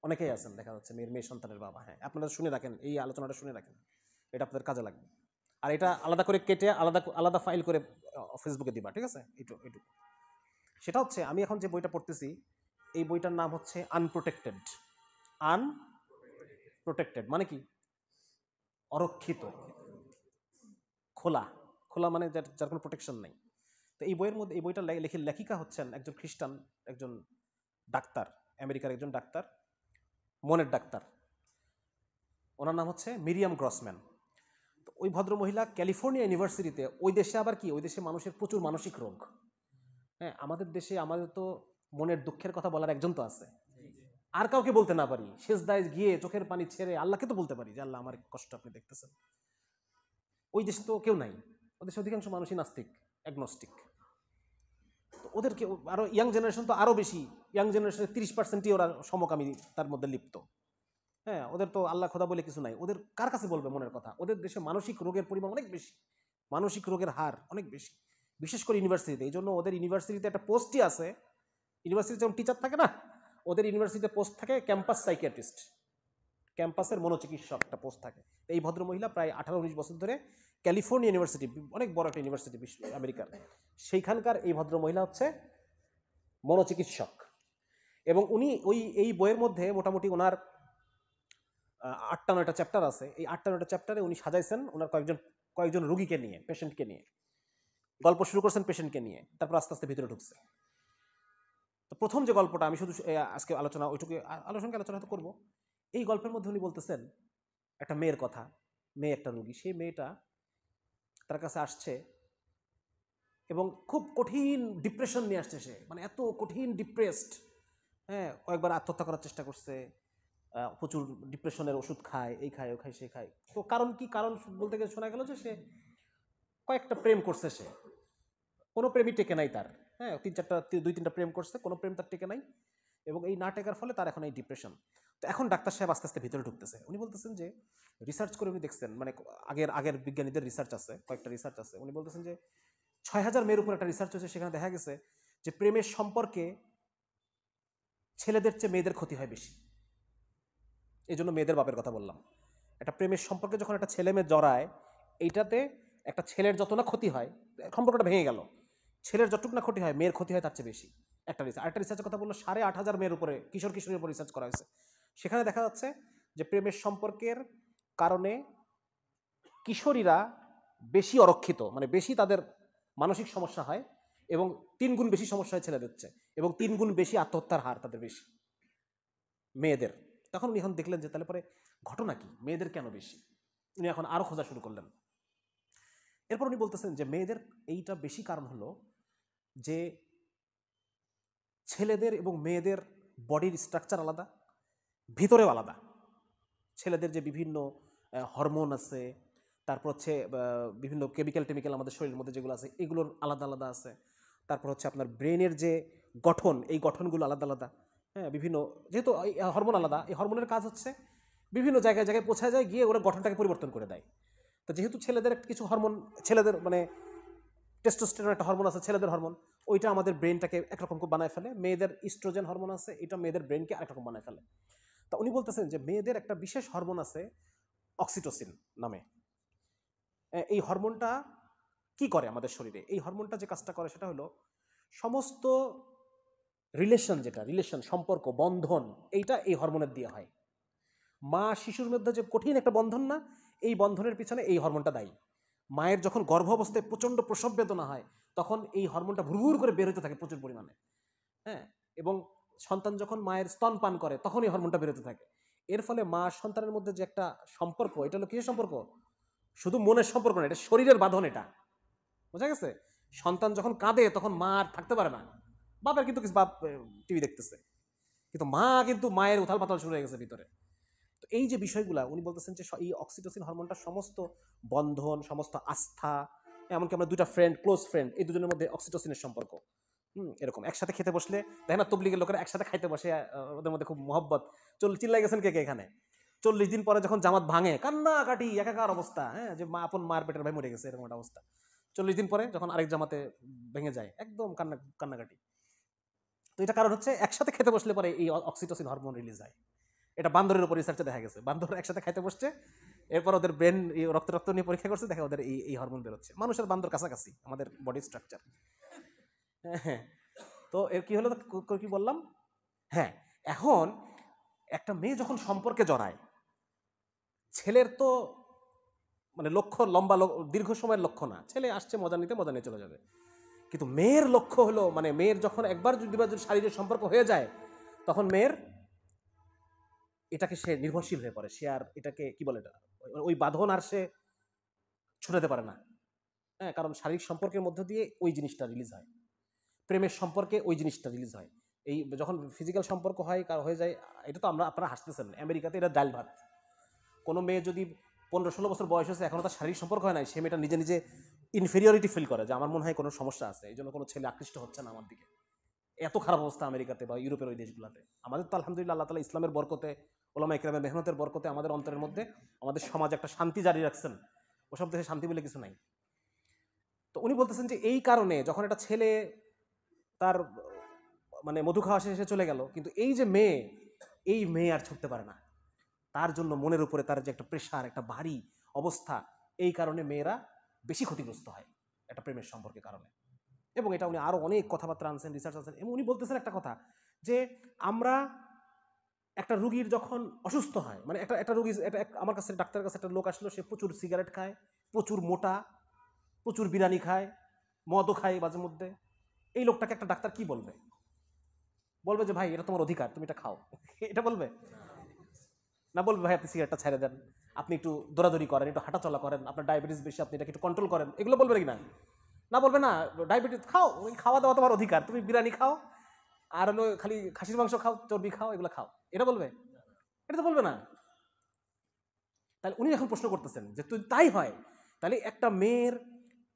B: অনেকেই আছেন দেখা যাচ্ছে মেয়ে সন্তানের বাবা। হ্যাঁ, আপনারা শুনে রাখেন, এই আলোচনাটা শুনে রাখেন, এটা আপনাদের কাজে লাগবে। আর এটা আলাদা করে কেটে আলাদা ফাইল করে ফেসবুকে দিবা, ঠিক আছে? এইটুকু সেটা হচ্ছে আমি এখন যে বইটা পড়তেছি এই বইটার নাম হচ্ছে আনপ্রোটেক্টেড। আনপ্রোটেক্টেড মানে কি? অরক্ষিত, খোলা খোলা মানে যার কোনো প্রোটেকশন নেই। তো এই বইয়ের মধ্যে এই বইটা লেখিকা হচ্ছেন একজন খ্রিস্টান, একজন ডাক্তার, আমেরিকার একজন ডাক্তার, মনের ডাক্তার। ওনার নাম হচ্ছে মিরিয়াম গ্রসম্যান। তো ওই ভদ্রমহিলা ক্যালিফোর্নিয়া ইউনিভার্সিটিতে, ওই দেশে আবার কি, ওই দেশে মানুষের প্রচুর মানসিক রোগ। হ্যাঁ, আমাদের দেশে আমাদের তো মনের দুঃখের কথা বলার একজন তো আছে, আর কাউকে বলতে না পারি, সেজদায় গিয়ে চোখের পানি ছেড়ে আল্লাহকে তো বলতে পারি যে আল্লাহ আমার কষ্ট আপনি দেখতেছেন। ওই দেশে তো কেউ নাই, ওই দেশে অধিকাংশ মানুষই নাস্তিক, অ্যাগনস্টিক। তো ওদেরকে আরো ইয়াং জেনারেশন তো আরো বেশি, ইয়াং জেনারেশনের 30%ই ওরা সমকামী তার মধ্যে লিপ্ত। হ্যাঁ, ওদের তো আল্লাহ খোদা বলে কিছু নাই, ওদের কার কাছে বলবে মনের কথা? ওদের দেশে মানসিক রোগের পরিমাণ অনেক বেশি, মানসিক রোগের হার অনেক বেশি, বিশেষ করে ইউনিভার্সিটিতে। এই জন্য ওদের ইউনিভার্সিটিতে একটা পোস্টই আছে, ইউনিভার্সিটিতে যেমন টিচার থাকে না, ওদের ইউনিভার্সিটিতে পোস্ট থাকে ক্যাম্পাস সাইকিয়াট্রিস্ট, ক্যাম্পাসের মনোচিকিৎসক একটা পোস্ট থাকে। এই ভদ্রমহিলা প্রায় 18-19 বছর ধরে ক্যালিফোর্নিয়া ইউনিভার্সিটি, অনেক বড় একটা ইউনিভার্সিটি আমেরিকার, সেইখানকার এই ভদ্রমহিলা হচ্ছে মনোচিকিৎসক। এবং উনি এই বইয়ের মধ্যে মোটামুটি ওনার 8টা-9টা চ্যাপ্টার আছে। এই 8টা-9টা চ্যাপ্টারে উনি সাজাইছেন ওনার কয়েকজন রুগীকে নিয়ে, পেশেন্টকে নিয়ে গল্প শুরু করছেন, পেশেন্টকে নিয়ে, তারপর আস্তে আস্তে ভিতরে ঢুকছে। তো প্রথম যে গল্পটা আমি শুধু আজকে আলোচনা হয়তো করবো, এই গল্পের মধ্যে উনি বলতেছেন একটা মেয়ের কথা। মেয়ে একটা রুগী, সেই মেয়েটা তার কাছে আসছে এবং খুব কঠিন ডিপ্রেশন নিয়ে আসছে সে, মানে এত কঠিন ডিপ্রেসড। হ্যাঁ, কয়েকবার আত্মহত্যা করার চেষ্টা করছে, প্রচুর ডিপ্রেশনের ওষুধ খায়, এই খায় ও খায় সে খায়। তো কারণ কি? কারণ বলতে গেলে শোনা গেল যে সে কয়েকটা প্রেম করছে, সে কোনো প্রেমই টেকে নাই তার। হ্যাঁ, 2-3টা প্রেম করছে, কোনো প্রেম তার টেকে নাই, এবং এই না টেকার ফলে তার এখন এই ডিপ্রেশন। তো এখন ডাক্তার সাহেব আস্তে আস্তে ভিতরে ঢুকতেছে। উনি বলতেছেন যে রিসার্চ করে উনি দেখছেন, মানে আগের বিজ্ঞানীদের রিসার্চ আছে, কয়েকটা রিসার্চ আছে। উনি বলতেছেন যে 6000 মেয়ের উপর একটা রিসার্চ হয়েছে, সেখানে দেখা গেছে যে প্রেমের সম্পর্কে ছেলেদের চেয়ে মেয়েদের ক্ষতি হয় বেশি। এই জন্য মেয়েদের বাপের কথা বললাম। একটা প্রেমের সম্পর্কে যখন একটা ছেলে মেয়ে জড়ায়, এইটাতে একটা ছেলের যত না ক্ষতি হয়, সম্পর্কটা ভেঙে গেল, ছেলের যতটুকু না ক্ষতি হয়, মেয়ের ক্ষতি হয় তার চেয়ে বেশি। আরেকটা রিসার্চের কথা বললো 8500 মেয়ের উপরে, কিশোরীর উপর রিসার্চ করা হয়েছে। সেখানে দেখা যাচ্ছে যে প্রেমের সম্পর্কের কারণে কিশোরীরা বেশি অরক্ষিত, মানে বেশি তাদের মানসিক সমস্যা হয়, এবং 3 গুণ বেশি সমস্যা হয় ছেলেদের চেয়ে, এবং 3 গুণ বেশি আত্মহত্যার হার তাদের বেশি মেয়েদের। তখন উনি এখন দেখলেন যে তাহলে পরে ঘটনা কি, মেয়েদের কেন বেশি? উনি এখন আরো খোঁজা শুরু করলেন। এরপর উনি বলতেছেন যে মেয়েদের এইটা বেশি কারণ হলো যে ছেলেদের এবং মেয়েদের বডির স্ট্রাকচার আলাদা, ভিতরেও আলাদা। ছেলেদের যে বিভিন্ন হরমোন আছে, তারপর হচ্ছে বিভিন্ন কেমিক্যাল আমাদের শরীরের মধ্যে যেগুলো আছে এগুলোর আলাদা আলাদা আছে। তারপর হচ্ছে আপনার ব্রেনের যে গঠন, এই গঠনগুলো আলাদা আলাদা। হ্যাঁ, বিভিন্ন যেহেতু হরমোন আলাদা, এই হরমোনের কাজ হচ্ছে বিভিন্ন জায়গায় পৌঁছা যায়, গিয়ে ওরা গঠনটাকে পরিবর্তন করে দেয়। তো যেহেতু ছেলেদের কিছু হরমোন, ছেলেদের মানে টেস্টোস্টেরন একটা হরমোন আছে, ছেলেদের হরমোন, ওইটা আমাদের ব্রেনটাকে একরকম বানায় ফেলে। মেয়েদের ইস্ট্রোজেন হরমোন আছে, এটা মেয়েদের ব্রেনকে আরেকরকম বানায় ফেলে। তা উনি বলতেছেন যে মেয়েদের একটা বিশেষ হরমোন আছে অক্সিটোসিন নামে। এই হরমোনটা কি করে আমাদের শরীরে? এই হরমোনটা যে কাজটা করে সেটা হলো সমস্ত রিলেশন সম্পর্ক, বন্ধন, এইটা এই হরমোনের দিয়ে হয়। মা শিশুর মধ্যে যে কঠিন একটা বন্ধন না, এই বন্ধনের পিছনে এই হরমোনটা দায়ী। মায়ের যখন গর্ভ অবস্থায় প্রচণ্ড প্রসব বেদনা হয়, তখন এই হরমোনটা ভুরভুর করে বের হতে থাকে প্রচুর পরিমাণে। হ্যাঁ, এবং সন্তান যখন মায়ের স্তন পান করে তখন এই হরমোনটা বেরোতে থাকে। এর ফলে মা সন্তানের মধ্যে যে একটা সম্পর্ক, এটা হলো কিসের সম্পর্ক? শুধু মনের সম্পর্ক না, এটা শরীরের বাঁধন। এটা বোঝা গেছে? সন্তান যখন কাঁদে তখন মা আর থাকতে পারে না, বাবার কিন্তু কিছু বাপ টিভি দেখতেছে, কিন্তু মায়ের উথাল পাতাল শুরু হয়ে গেছে ভিতরে। তো এই যে বিষয়গুলা উনি বলতেছেন যে এই অক্সিটোসিন হরমোনটা সমস্ত বন্ধন, সমস্ত আস্থা, এমনকি আমরা দুইটা ক্লোজ ফ্রেন্ড, এই দুজনের মধ্যে অক্সিটোসিনের সম্পর্ক। এরকম একসাথে খেতে বসলে দেখেন না, তবলিগের লোকেরা একসাথে খাইতে বসে, ওদের মধ্যে খুব মহব্বত। চিল্লাই গেছেন কে কে এখানে? 40 দিন পরে যখন জামাত ভাঙে, কান্নাকাটি, একাকার অবস্থা, হ্যাঁ, যে আপন মার পেটের ভাই মরে গেছে, এরকম একটা অবস্থা। 40 দিন পরে যখন আরেক জামাতে ভেঙে যায়, একদম কান্নাকাটি। তো এটা কারণ হচ্ছে একসাথে খেতে বসলে পরে এই অক্সিটোসিন হরমোন রিলিজ হয়। এটা বান্দরের উপর রিসার্চে দেখা গেছে। বান্দর একসাথে খাইতে বসছে, এরপর ওদের ব্রেন রক্ত নিয়ে পরীক্ষা করছে, দেখা ওদের এই হরমোন বেরোচ্ছে। মানুষের বান্দর কাছাকাছি আমাদের বডি স্ট্রাকচার। হ্যাঁ, তো এর কি হলো, কি বললাম? হ্যাঁ, এখন একটা মেয়ে যখন সম্পর্কে জড়ায়, ছেলের তো মানে লক্ষ্য দীর্ঘ সময়ের লক্ষ্য না, ছেলে আসছে মজা নিয়ে চলে যাবে। কিন্তু মেয়ের লক্ষ্য হলো, মানে মেয়ের যখন একবার যদি শারীরিক সম্পর্ক হয়ে যায়, তখন মেয়ের এটাকে সে নির্ভরশীল হয়ে পড়ে। সে আর এটাকে কি বলে, এটা ওই বাঁধন আর সে ছুটাতে পারে না। হ্যাঁ, কারণ শারীরিক সম্পর্কের মধ্য দিয়ে ওই জিনিসটা রিলিজ হয়, প্রেমের সম্পর্কে ওই জিনিসটা রিলিজ হয়। এই যখন ফিজিক্যাল সম্পর্ক হয়ে যায়, এটা তো আপনারা হাসতেছেন, আমেরিকাতে এটা ডাল ভাত। কোনো মেয়ে যদি 15-16 বছর বয়স হয়েছে, এখনও তার শারীরিক সম্পর্ক হয় নাই, সে মেয়েটা নিজে নিজে ইনফেরিয়রিটি ফিল করে, যে আমার মনে হয় কোনো সমস্যা আছে, এই জন্য কোনো ছেলে আকৃষ্ট হচ্ছে না আমার দিকে। এত খারাপ অবস্থা আমেরিকাতে বা ইউরোপের ওই দেশগুলোতে। আমাদের তো আলহামদুলিল্লাহ আল্লাহ তাআলা ইসলামের বরকতে, ওলামা ইকরামের মেহনতের বরকতে আমাদের অন্তরের মধ্যে, আমাদের সমাজে একটা শান্তি জারি রাখছেন। ওসব দেশে শান্তি বলে কিছু নাই। তো উনি বলতেছেন যে এই কারণে যখন একটা ছেলে তার মানে মধু খাওয়া শেষে চলে গেল, কিন্তু এই যে এই মেয়ে আর ছুটতে পারে না। তার জন্য মনের উপরে তার যে একটা প্রেশার, একটা ভারী অবস্থা, এই কারণে মেয়েরা বেশি ক্ষতিগ্রস্ত হয় একটা প্রেমের সম্পর্কের কারণে। এবং এটা উনি আরো অনেক কথাবার্তা আনছেন, রিসার্চ আনছেন। এবং উনি বলতেছেন একটা কথা, যে আমরা একটা রুগীর যখন অসুস্থ হয়, মানে একটা রুগী, আমার কাছে ডাক্তারের কাছে একটা লোক আসলো, সে প্রচুর সিগারেট খায়, প্রচুর মোটা, প্রচুর বিরিয়ানি খায়, মদও খায় মাঝে মধ্যে। এই লোকটাকে একটা ডাক্তার কি বলবে? বলবে যে ভাই এটা তোমার অধিকার, তুমি এটা খাও, এটা বলবে না? বলবে ভাই আপনি সিগারেটটা ছেড়ে দেন, আপনি একটু দৌড়াদৌড়ি করেন, একটু হাঁটাচলা করেন, আপনার ডায়াবেটিস বেশি, আপনি এটাকে একটু কন্ট্রোল করেন, এগুলো বলবে কি না? না, বলবে না। ডায়াবেটিস খাও, খাওয়া দাওয়া তোমার অধিকার, তুমি বিরিয়ানি খাও, আর হলো খালি খাসির মাংস খাও, চর্বি খাও, এগুলো খাও, এটা বলবে? এটা তো বলবে না। তাহলে উনি এখন প্রশ্ন করতেছেন যে তুই তাই হয়, তাহলে একটা মেয়ের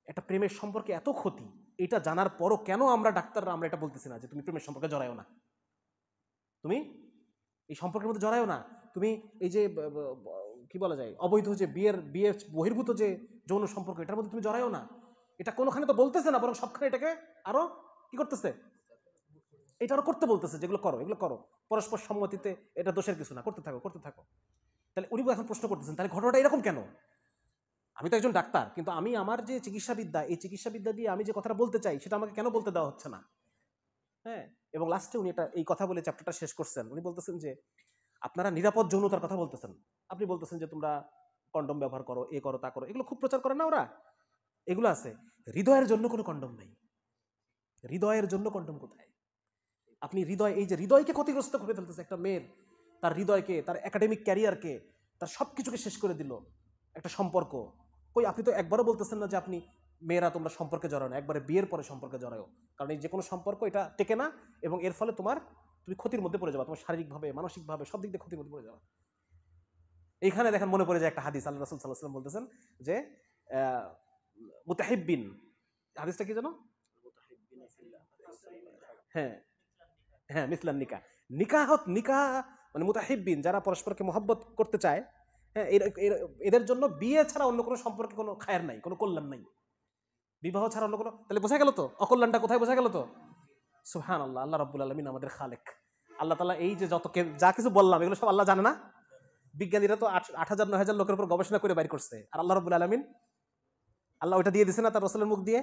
B: একটা প্রেমের সম্পর্কে এত ক্ষতি, এটা জানার পরও কেন আমরা ডাক্তাররা আমরা এটা বলতেছি না যে তুমি প্রেমের সম্পর্কে জড়ায়ও না, তুমি এই সম্পর্কের মধ্যে জড়ায়ও না, তুমি এই যে কি বলা যায় অবৈধ যে বিয়ে বহির্ভূত যে যৌন সম্পর্ক, এটার মধ্যে তুমি জড়ায়ও না। এটা কোনোখানে তো বলতেছে না, বরং সবখানে এটাকে আরো কি করতেছে, এটা আরো করতে বলতেছে, যেগুলো করো এগুলো করো পরস্পর সম্মতিতে, এটা দোষের কিছু না, করতে থাকো। তাহলে উনি এখন প্রশ্ন করতেছেন, তাহলে ঘটনাটা এরকম কেন? আমি তো একজন ডাক্তার, কিন্তু আমি আমার যে চিকিৎসাবিদ্যা, এই চিকিৎসাবিদ্যা দিয়ে আমি যে কথাটা বলতে চাই, সেটা আমাকে কেন বলতে দেওয়া হচ্ছে না? হ্যাঁ, এবং লাস্টে উনি এই কথা বলে চ্যাপ্টারটা শেষ করছেন। উনি বলতেছেন যে আপনারা নিরাপদ যৌনতার কথা বলতেছেন, আপনি বলতেছেন যে তোমরা কন্ডম ব্যবহার করো, এ করো তা করো, এগুলো খুব প্রচার করে না ওরা, এগুলো আছে। হৃদয়ের জন্য কোনো কন্ডম নেই। হৃদয়ের জন্য কন্ডম কোথায়? আপনি এই যে হৃদয়কে ক্ষতিগ্রস্ত করে ফেলতেছে একটা মেয়ের, তার হৃদয়কে, তার একাডেমিক ক্যারিয়ারকে, তার সব কিছুকে শেষ করে দিল একটা সম্পর্ক। কই, আপনি তো একবারও বলতেছেন না যে আপনি মেয়েরা তোমরা সম্পর্কে জড়াও না, একবারে বিয়ের পরে সম্পর্কে জড়াও, কারণ এই যে কোনো সম্পর্ক এটা টেকে না, এবং এর ফলে তুমি ক্ষতির মধ্যে পড়ে যাবে, তোমার শারীরিকভাবে, মানসিকভাবে, সব দিক দিয়ে ক্ষতির মধ্যে পড়ে যাবে। এইখানে দেখেন মনে পড়ে যায় একটা হাদিস, আল্লাহ রাসূল সাল্লাল্লাহু আলাইহি ওয়াসাল্লাম বলতেছেন যে মুতাহিব্বিন, হাদিসটা কি জানো? হ্যাঁ হ্যাঁ, মিসলান নিকাহ মানে মুতাহিব্বিন, যারা পরস্পরকে মহব্বত করতে চায়, হ্যাঁ, এদের জন্য বিয়ে ছাড়া অন্য কোনো সম্পর্কে কোনো খায়ের নাই, কোনো কল্যাণ নাই, বিবাহ ছাড়া অন্য কোনো। তাহলে বোঝা গেল তো অকল্যাণটা কোথায়, বোঝা গেল তো? সুবহানাল্লাহ, আল্লাহ রাব্বুল আলামিন আমাদের খালেক। আল্লাহ তাআলা এই যে যা কিছু বললাম, এগুলো সব আল্লাহ জানে না? বিজ্ঞানীরা তো 8,000-9,000 লোকের উপর গবেষণা করে বাইর করছে, আর আল্লাহ রাব্বুল আলামিন আল্লাহ ওইটা দিয়ে দিছে না তার রাসূলের মুখ দিয়ে?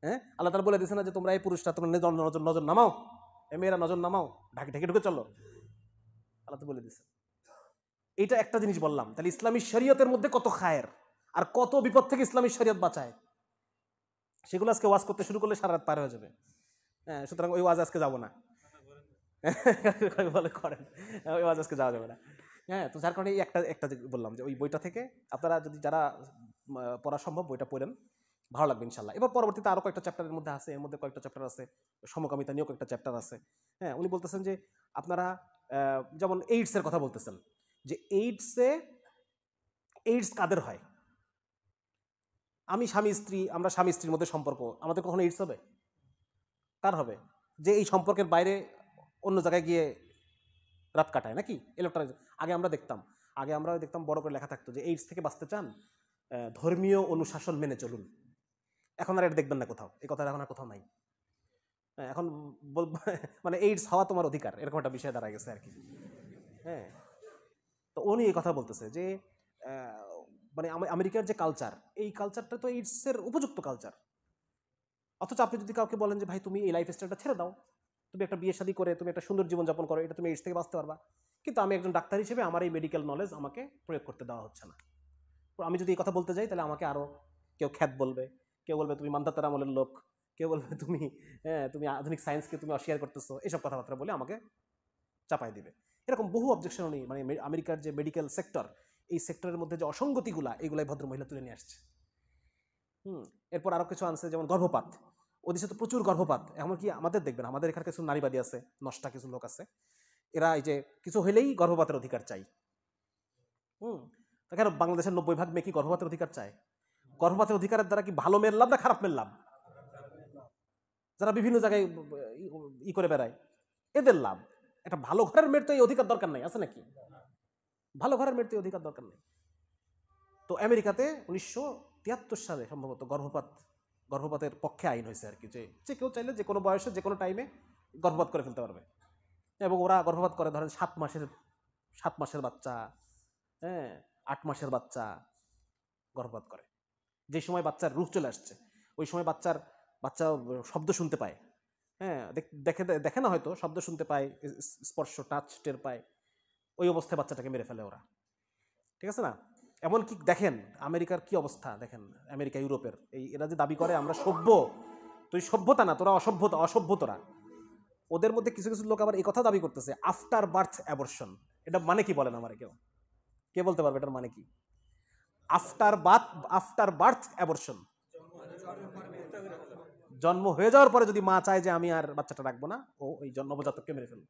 B: হ্যাঁ, আল্লাহ তাআলা বলে দিছে না যে তোমরা এই পুরুষরা তোমরা নজর নামাও, এই মেয়েরা নজর নামাও, ঢাকে ঢুকে চলো, আল্লাহ তো বলে দিছে। এইটা একটা জিনিস বললাম। তাহলে ইসলামী শরীয়তের মধ্যে কত খায়ের, আর কত বিপদ থেকে ইসলামী শরীয়ত বাঁচায়, সেগুলো আজকে ওয়াজ করতে শুরু করলে সারা রাত পার হয়ে যাবে। হ্যাঁ, সুতরাং ওই ওয়াজ আজকে যাবো না। বলে করেন, ওই ওয়াজ আজকে যাওয়া যাবে না। হ্যাঁ, তো যার কারণে একটা বললাম যে ওই বইটা থেকে আপনারা যদি যারা পড়া সম্ভব বইটা পড়েন, ভালো লাগবে ইনশাল্লাহ। এবার পরবর্তীতে আরো কয়েকটা চ্যাপ্টারের মধ্যে আছে, এর মধ্যে কয়েকটা চ্যাপ্টার আছে সমকামিতা নিয়েও কয়েকটা চ্যাপ্টার আছে। হ্যাঁ, উনি বলতেছেন যে আপনারা যেমন এইডসের কথা বলতেছেন, যে এইডস কাদের হয়? আমরা স্বামী স্ত্রীর মধ্যে সম্পর্ক, আমাদের কখনো এইডস হবে? কার হবে? যে এই সম্পর্কের বাইরে অন্য জায়গায় গিয়ে রাত কাটায় নাকি ইলেকট্রনিক। আগে আমরা দেখতাম বড় করে লেখা থাকতো যে এইডস থেকে বাঁচতে চান ধর্মীয় অনুশাসন মেনে চলুন। এখন আর এটা দেখবেন না কোথাও, এই কথা এখন আর কোথাও নাই। এখন মানে এইডস হওয়া তোমার অধিকার, এরকম একটা বিষয় দাঁড়ায় গেছে আর কি। হ্যাঁ, তো উনি এই কথা বলতেছে যে মানে আমেরিকার যে কালচার, এই কালচারটা তো এইডসের উপযুক্ত কালচার। অথচ আপনি যদি কাউকে বলেন যে ভাই তুমি এই লাইফ স্টাইলটা ছেড়ে দাও, তুমি একটা বিয়ে শাদী করে তুমি একটা সুন্দর জীবনযাপন করো, এটা তুমি এইডস থেকে বাঁচতে পারবা, কিন্তু আমি একজন ডাক্তার হিসেবে আমার এই মেডিকেল নলেজ আমাকে প্রয়োগ করতে দেওয়া হচ্ছে না। আমি যদি এই কথা বলতে যাই তাহলে আমাকে আরও কেউ খ্যাত বলবে, কেউ বলবে তুমি মান্দাতার আমলের লোক, কেউ বলবে তুমি আধুনিক সায়েন্সকে তুমি অস্বীকার করতেছো, এসব কথাবার্তা বলে আমাকে চাপাই দিবে। এরকম বহু অবজেকশন উনি মানে আমেরিকার যে মেডিকেল সেক্টর, এই সেক্টরের মধ্যে যে অসঙ্গতিগুলা, এগুলাই ভদ্রমহিলা তুলে নিয়ে আসছে। এরপর আরও কিছু আনছে, যেমন গর্ভপাত। ওদেশে তো প্রচুর গর্ভপাত, এমনকি আমাদের দেখবেন আমাদের এখানে কিছু নারীবাদী আছে, নষ্টা কিছু লোক আছে, এরা এই যে কিছু হইলেই গর্ভপাতের অধিকার চাই। তা কেন বাংলাদেশের 90% মেয়ে কি গর্ভপাতের অধিকার চায়? গর্ভপাতের অধিকারের দ্বারা কি ভালো মেয়ের লাভ না খারাপ মেয়ের লাভ? যারা বিভিন্ন জায়গায় করে বেড়ায় এদের লাভ। একটা ভালো ঘরের মেয়ের তো এই অধিকার দরকার নাই, আছে নাকি? ভালো ঘরের মেয়ের তো এই অধিকার দরকার নেই। তো আমেরিকাতে 1973 সালে সম্ভবত গর্ভপাতের পক্ষে আইন হয়েছে আর কি, যে কেউ চাইলে যে কোনো বয়সে যে কোনো টাইমে গর্ভপাত করে ফেলতে পারবে। এবং ওরা গর্ভপাত করে ধরেন 7 মাসের বাচ্চা, 8 মাসের বাচ্চা গর্ভপাত করে। যে সময় বাচ্চার রূহ চলে আসছে, ওই সময় বাচ্চা শব্দ শুনতে পায়, দেখে না হয়তো, শব্দ শুনতে পায়, স্পর্শ টাচ টের পায়, ওই অবস্থায় বাচ্চাটাকে মেরে ফেলে ওরা। ঠিক আছে না? এমনকি দেখেন আমেরিকার কি অবস্থা, দেখেন আমেরিকা ইউরোপের এরা যে দাবি করে আমরা সভ্য, তুই সভ্যতা না, তোরা অসভ্য তোরা। ওদের মধ্যে কিছু কিছু লোক আবার এই কথা দাবি করতেছে আফটার বার্থ অ্যাবর্শন। এটা মানে কি বলেন আমারে কে বলতে পারবে এটার মানে কি? আফটার বার্থ অ্যাবর্শন, জন্ম হয়ে যাওয়ার পরে যদি মা চায় যে আমি আর বাচ্চাটা রাখবো না, ও ওই নবজাতককে মেরে ফেলবে।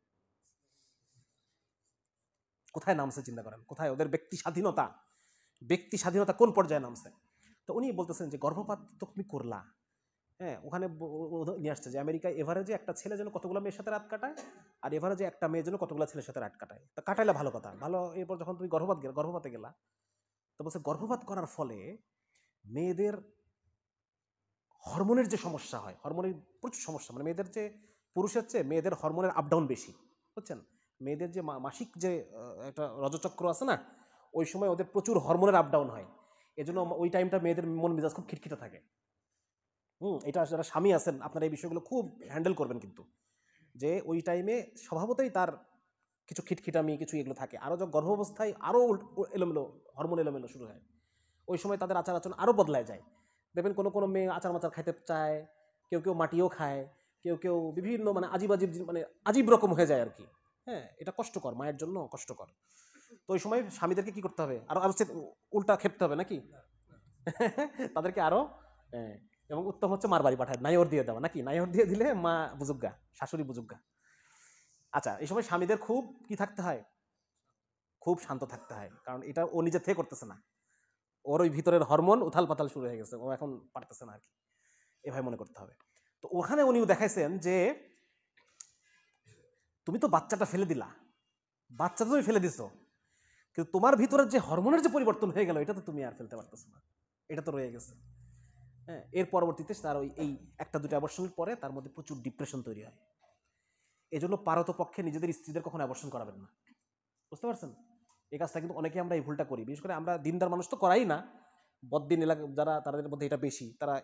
B: কোথায় নামছে চিন্তা করেন, কোথায় ওদের ব্যক্তি স্বাধীনতা কোন পর্যায়ে নামছে? তো উনি বলতেছেন যে গর্ভপাত তো তুমি করলা, ওখানে নিয়ে আসছে যে আমেরিকায় এভারেজে একটা ছেলে যেন কতগুলো মেয়ের সাথে রাত কাটায়, আর এভারেজে একটা মেয়ে যেন কতগুলো ছেলের সাথে রাত কাটায়। তা কাটাইলে ভালো কথা, ভালো। এরপর যখন তুমি গর্ভপাতে গেলা, তো বলছে গর্ভপাত করার ফলে মেয়েদের হরমোনের যে সমস্যা হয়, হরমোনের প্রচুর সমস্যা, মানে মেয়েদের যে পুরুষের চেয়ে মেয়েদের হরমোনের আপডাউন বেশি, বুঝছেন? মেয়েদের যে মাসিক যে একটা রজচক্র আছে না, ওই সময় ওদের প্রচুর হরমোনের আপডাউন হয়। এজন্য ওই টাইমটা মেয়েদের মন মেজাজ খুব খিটখিটে থাকে। এটা যারা স্বামী আছেন আপনারা এই বিষয়গুলো খুব হ্যান্ডেল করবেন, কিন্তু যে ওই টাইমে স্বভাবতই তার কিছু খিটখিটামি কিছু এগুলো থাকে। আরও যখন গর্ভাবস্থায় আরও এলোমেলো হরমোন এলোমেলো শুরু হয়, ওই সময় তাদের আচার আচরণ আরও বদলায় যায়। দেখবেন কোনো মেয়ে আচার মাচার খাইতে চায়, কেউ মাটিও খায়, কেউ বিভিন্ন মানে আজীব রকম হয়ে যায় আর কি। এটা কষ্টকর, মায়ের জন্য কষ্টকর। তো ওই সময় স্বামীদেরকে কি করতে হবে? আরো উল্টা খেপতে হবে নাকি? তাদেরকে আরো এবং উত্তম হচ্ছে মার বাড়ি পাঠায়, নাইওর দিয়ে দেওয়া নাকি? নাইওর দিয়ে দিলে মা বুজুগ্গা, শাশুড়ি বুজুগ্গা। আচ্ছা, এই সময় স্বামীদের খুব কি থাকতে হয়? খুব শান্ত থাকতে হয়, কারণ এটা ও নিজে থেকে করতেছে না, ওর ওই ভিতরের হরমোন উথাল পাতাল শুরু হয়ে গেছে, ও এখন পারতেছে না আর কি, এভাবে মনে করতে হবে। তো ওখানে উনিও দেখাইছেন যে তুমি তো বাচ্চাটা ফেলে দিলা, বাচ্চা তো তুমি ফেলে দিছো, কিন্তু তোমার ভিতরের যে হরমোনের যে পরিবর্তন হয়ে গেল, এটা তো তুমি আর ফেলতে পারতেছো না, এটা তো রয়ে গেছে। এর পরবর্তীতে তার এই একটা দুটো অ্যাবর্শনের পরে তার মধ্যে প্রচুর ডিপ্রেশন তৈরি হয়। এই জন্য পারতপক্ষে নিজেদের স্ত্রীদের কখনো অ্যাবর্শন করাবেন না, বুঝতে পারছেন? এই কাজটা কিন্তু অনেকে আমরা এই ভুলটা করি, বিশেষ করে আমরা দিনদার মানুষ তো করাই না, বদ্দিন এলাকা যারা তাদের মধ্যে এটা বেশি, তারা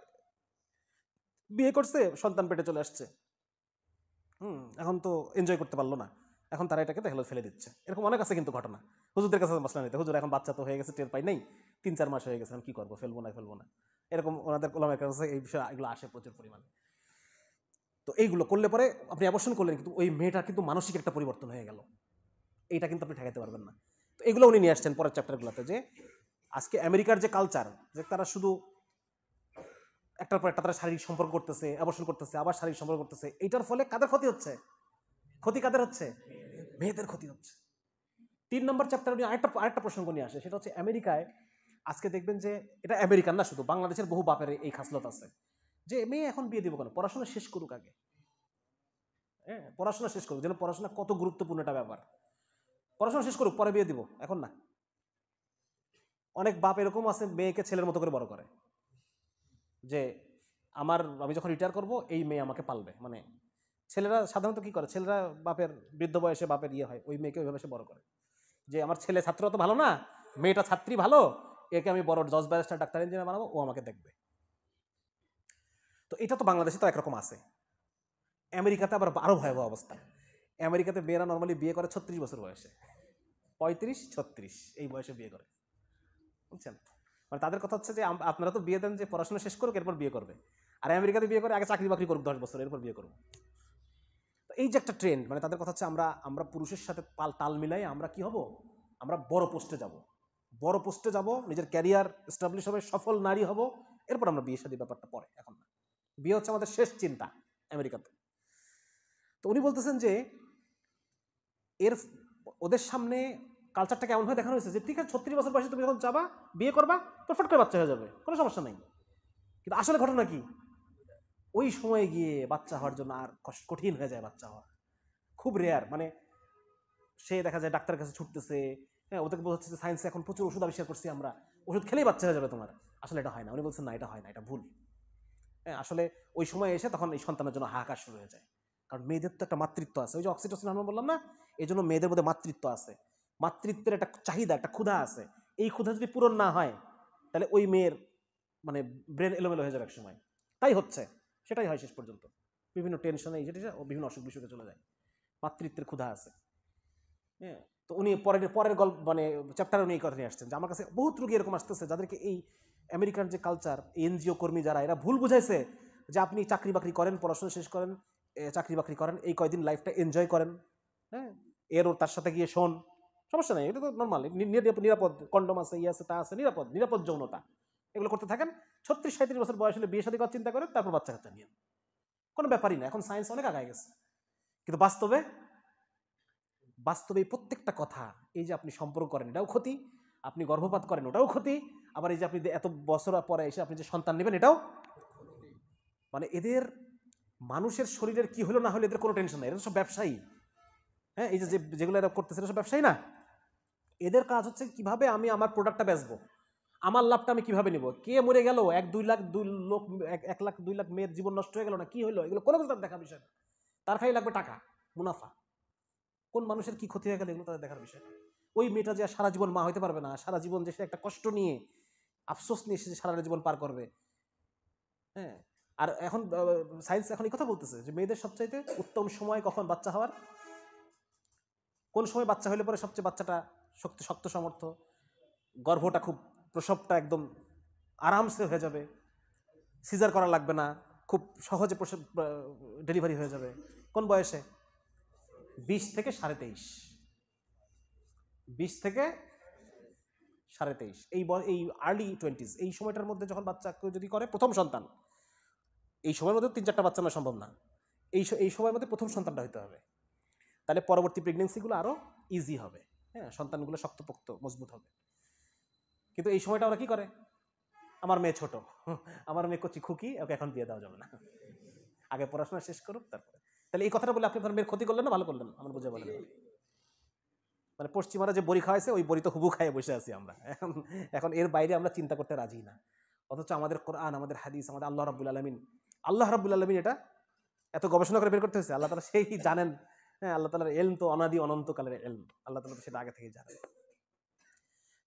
B: বিয়ে করছে, সন্তান পেটে চলে আসছে, এখন তো এনজয় করতে পারলো না, এখন তারা এটাকে দেখলো ফেলে দিচ্ছে। এরকম অনেক আছে কিন্তু ঘটনা। হুজুরদের কাছে মশলা নিতে, হুজুর এখন বাচ্চা তো হয়ে গেছে, টের পাই নাই, 3-4 মাস হয়ে গেছে, এখন কি করবো, ফেলবো না, এরকম ওনাদের ওলামার কাছে এই বিষয় এগুলো আসে প্রচুর পরিমাণে। তো এইগুলো করলে পরে আপনি অ্যাবর্শন করলেন, কিন্তু ওই মেয়েটার কিন্তু মানসিক একটা পরিবর্তন হয়ে গেল, এইটা কিন্তু আপনি ঠেকাতে পারবেন না। তো এগুলো উনি নিয়ে আসছেন পরের চ্যাপ্টারগুলোতে, যে আজকে আমেরিকার যে কালচার, যে তারা শুধু একটার পর একটা তারা শারীরিক সম্পর্ক করতেছে, অ্যাবর্শন করতেছে, আবার শারীরিক সম্পর্ক করতেছে, এইটার ফলে কাদের ক্ষতি হচ্ছে? ক্ষতি কাদের হচ্ছে? মেয়েদের ক্ষতি হচ্ছে। 3 নম্বর চ্যাপ্টার উনি আরেকটা প্রসঙ্গ নিয়ে আসে, সেটা হচ্ছে আমেরিকায় আজকে দেখবেন যে, এটা আমেরিকান না শুধু, বাংলাদেশের বহু বাপের এই খাসলত আছে যে মেয়ে এখন বিয়ে দিব কেন, পড়াশোনা শেষ করুক আগে। হ্যাঁ, পড়াশোনা শেষ করুক, যেন পড়াশোনা কত গুরুত্বপূর্ণ একটা ব্যাপার। পড়াশোনা শেষ করুক, পরে বিয়ে দিব, এখন না। অনেক বাপ এরকম আছে মেয়েকে ছেলের মতো করে বড় করে, যে আমি যখন রিটায়ার করব এই মেয়ে আমাকে পালবে। মানে ছেলেরা সাধারণত কি করে, ছেলেরা বাপের বৃদ্ধ বয়সে বাপের ইয়ে হয়, ওই মেয়েকে ওইভাবে সে বড় করে, যে আমার ছেলে ছাত্র তো ভালো না, মেয়েটা ছাত্রী ভালো, একে আমি বড় জজ ব্যারিস্টার ডাক্তার ইঞ্জিনিয়ার বানাবো, ও আমাকে দেখবে। তো এটা তো বাংলাদেশে তো একরকম আছে। আমেরিকাতে আবার আরো ভয়াবহ অবস্থা। আমেরিকাতে মেয়েরা নর্মালি বিয়ে করে 36 বছর বয়সে, 35-36 এই বয়সে বিয়ে করে, বুঝছেন? মানে তাদের কথা হচ্ছে যে আপনারা তো বিয়ে দেন যে পড়াশোনা শেষ করুক এরপর বিয়ে করবে, আর আমেরিকাতে বিয়ে করে আগে চাকরি বাকরি করুক 10 বছর, এরপর বিয়ে করুক। তো এই যে একটা ট্রেন্ড, মানে তাদের কথা হচ্ছে আমরা পুরুষের সাথে তাল মিলাই আমরা কি হব, আমরা বড় পোস্টে যাব, নিজের ক্যারিয়ার এস্টাবলিশ হবে, সফল নারী হব, এরপর আমরা বিয়ে শাদী ব্যাপারটা পরে, এখন না। বিয়ে হচ্ছে আমাদের শেষ চিন্তা আমেরিকাতে। তো উনি বলতেছেন যে ওদের সামনে কালচারটা কেমন হয় দেখানো হয়েছে, যে ঠিক আছে 36 বছর বয়সে তুমি যখন যাবা বিয়ে করবা, তো ফট করে বাচ্চা হয়ে যাবে, কোনো সমস্যা নাই। কিন্তু আসলে ঘটনা কি, ওই সময়ে গিয়ে বাচ্চা হওয়ার জন্য আর কঠিন হয়ে যায়, বাচ্চা হওয়া খুব রেয়ার। মানে সে দেখা যায় ডাক্তারের কাছে ছুটতেছে, হ্যাঁ, ওদেরকে বোঝাচ্ছে যে সায়েন্সে এখন প্রচুর ওষুধ আবিষ্কার করছি আমরা, ওষুধ খেলেই বাচ্চা হয়ে যাবে তোমার। আসলে এটা হয় না। উনি বলছেন না, এটা হয় না, এটা ভুল। হ্যাঁ, আসলে ওই সময় এসে তখন এই সন্তানের জন্য হাহাকার শুরু হয়ে যায়, কারণ মেয়েদের তো একটা মাতৃত্ব আছে, ওই যে অক্সিটোসিন হরমোন বললাম না, এই জন্য মেয়েদের মধ্যে মাতৃত্ব আছে, মাতৃত্বের একটা চাহিদা, একটা ক্ষুধা আছে। এই ক্ষুধা যদি পূরণ না হয়, তাহলে ওই মেয়ের মানে ব্রেন এলোমেলো হয়ে যাবে এক সময়। তাই হচ্ছে, সেটাই হয় শেষ পর্যন্ত, বিভিন্ন টেনশনে এই যেটা বিভিন্ন অসুখ বিসুখে চলে যায়, মাতৃত্বের ক্ষুধা আছে। হ্যাঁ, তো উনি পরের গল্প মানে চ্যাপ্টারে উনি এই কথা নিয়ে আসছেন যে আমার কাছে বহুত রোগী এরকম আসতেছে যাদেরকে এই আমেরিকান যে কালচার, এনজিও কর্মী যারা, এরা ভুল বুঝাইছে যে আপনি চাকরি বাকরি করেন, পড়াশোনা শেষ করেন, চাকরি বাকরি করেন, এই কয়দিন লাইফটা এনজয় করেন, হ্যাঁ, তার সাথে গিয়ে শোন, সমস্যা নেই, এটা তো নর্মাল, নিরাপদ, কন্ডম আছে, ইয়ে আছে, তা আছে, নিরাপদ যৌনতা, এগুলো করতে থাকেন। 36-37 বছর বয়স হলে বিয়ে শাদী করার চিন্তা করেন, তারপর বাচ্চা কাচ্চা নিয়ে, কোনো ব্যাপারই না। এখন সায়েন্স অনেক আগায় গেছে, কিন্তু বাস্তবে প্রত্যেকটা কথা, এই যে আপনি সম্পর্ক করেন এটাও ক্ষতি, আপনি গর্ভপাত করেন ওটাও ক্ষতি, আবার এই যে আপনি এত বছর পরে এসে আপনি যে সন্তান নেবেন এটাও, মানে এদের মানুষের শরীরের কি হলো না হলো এদের কোনো টেনশন নাই, এরা সব ব্যবসায়ী। হ্যাঁ, এই যে যেগুলো এরা করতেছে এরা সব ব্যবসায়ী না, এদের কাজ হচ্ছে কিভাবে আমি আমার প্রোডাক্টটা বেচবো, আমার লাভটা আমি কিভাবে নিব, কে মরে গেল, 1-2 লাখ 1 লাখ 2 লাখ মেয়ের জীবন নষ্ট হয়ে গেল না, কি হলো, এগুলো কোনো কিছু তার দেখার বিষয় না, তার খালি লাগবে টাকা, মুনাফা। কোন মানুষের কি ক্ষতি হয়ে গেল এগুলো তাদের দেখার বিষয়। ওই মেয়েটা যে সারা জীবন মা হইতে পারবে না, সারা জীবন যে সে একটা কষ্ট নিয়ে, আফসোস নিয়ে সে সারা জীবন পার করবে। হ্যাঁ, আর এখন সায়েন্স এখন এই কথা বলতেছে যে মেয়েদের সবচাইতে উত্তম সময় কখন বাচ্চা হওয়ার, কোন সময় বাচ্চা হলে পরে সবচেয়ে বাচ্চাটা শক্ত সমর্থ, গর্ভটা খুব, প্রসবটা একদম আরামসে হয়ে যাবে, সিজার করা লাগবে না, খুব সহজে প্রসব ডেলিভারি হয়ে যাবে। কোন বয়সে? 20 থেকে 23.5, 20 থেকে 23.5, এই আর্লি 20s, এই সময়টার মধ্যে যখন বাচ্চা কেউ যদি করে প্রথম সন্তান, এই সময়ের মধ্যে 3-4টা বাচ্চা নেওয়া সম্ভব না, এই সময়ের মধ্যে প্রথম সন্তানটা হইতে হবে, তাহলে পরবর্তী প্রেগনেন্সিগুলো আরও ইজি হবে, হ্যাঁ, সন্তানগুলো শক্তপোক্ত মজবুত হবে। কিন্তু এই সময়টা ওরা কি করে, আমার মেয়ে ছোট, আমার মেয়ে কচি খুকি, ওকে এখন বিয়ে দেওয়া যাবে না, আগে পড়াশোনা শেষ করুক তারপরে। তাহলে এই কথাটা বলে আপনি আপনার মেয়ের ক্ষতি করলেন না ভালো করলেন, আমার বুঝে বলেন। মানে পশ্চিমারা যে বড়ি খাওয়াইছে ওই বড়ি তো হুবু খাইয়ে বসে আছি আমরা, এখন এর বাইরে আমরা চিন্তা করতে রাজি না। অথচ আমাদের কোরআন, আমাদের হাদিস, আমাদের আল্লাহ রাব্বুল আলামিন এটা এত গবেষণা করে বের করতে হয়েছে। আল্লাহ তাআলা সেই জানেন, হ্যাঁ, আল্লাহ তাআলার ইলম তো অনাদি অনন্তকালের ইলম, আল্লাহ তাআলা তো সেটা আগে থেকেই জানেন।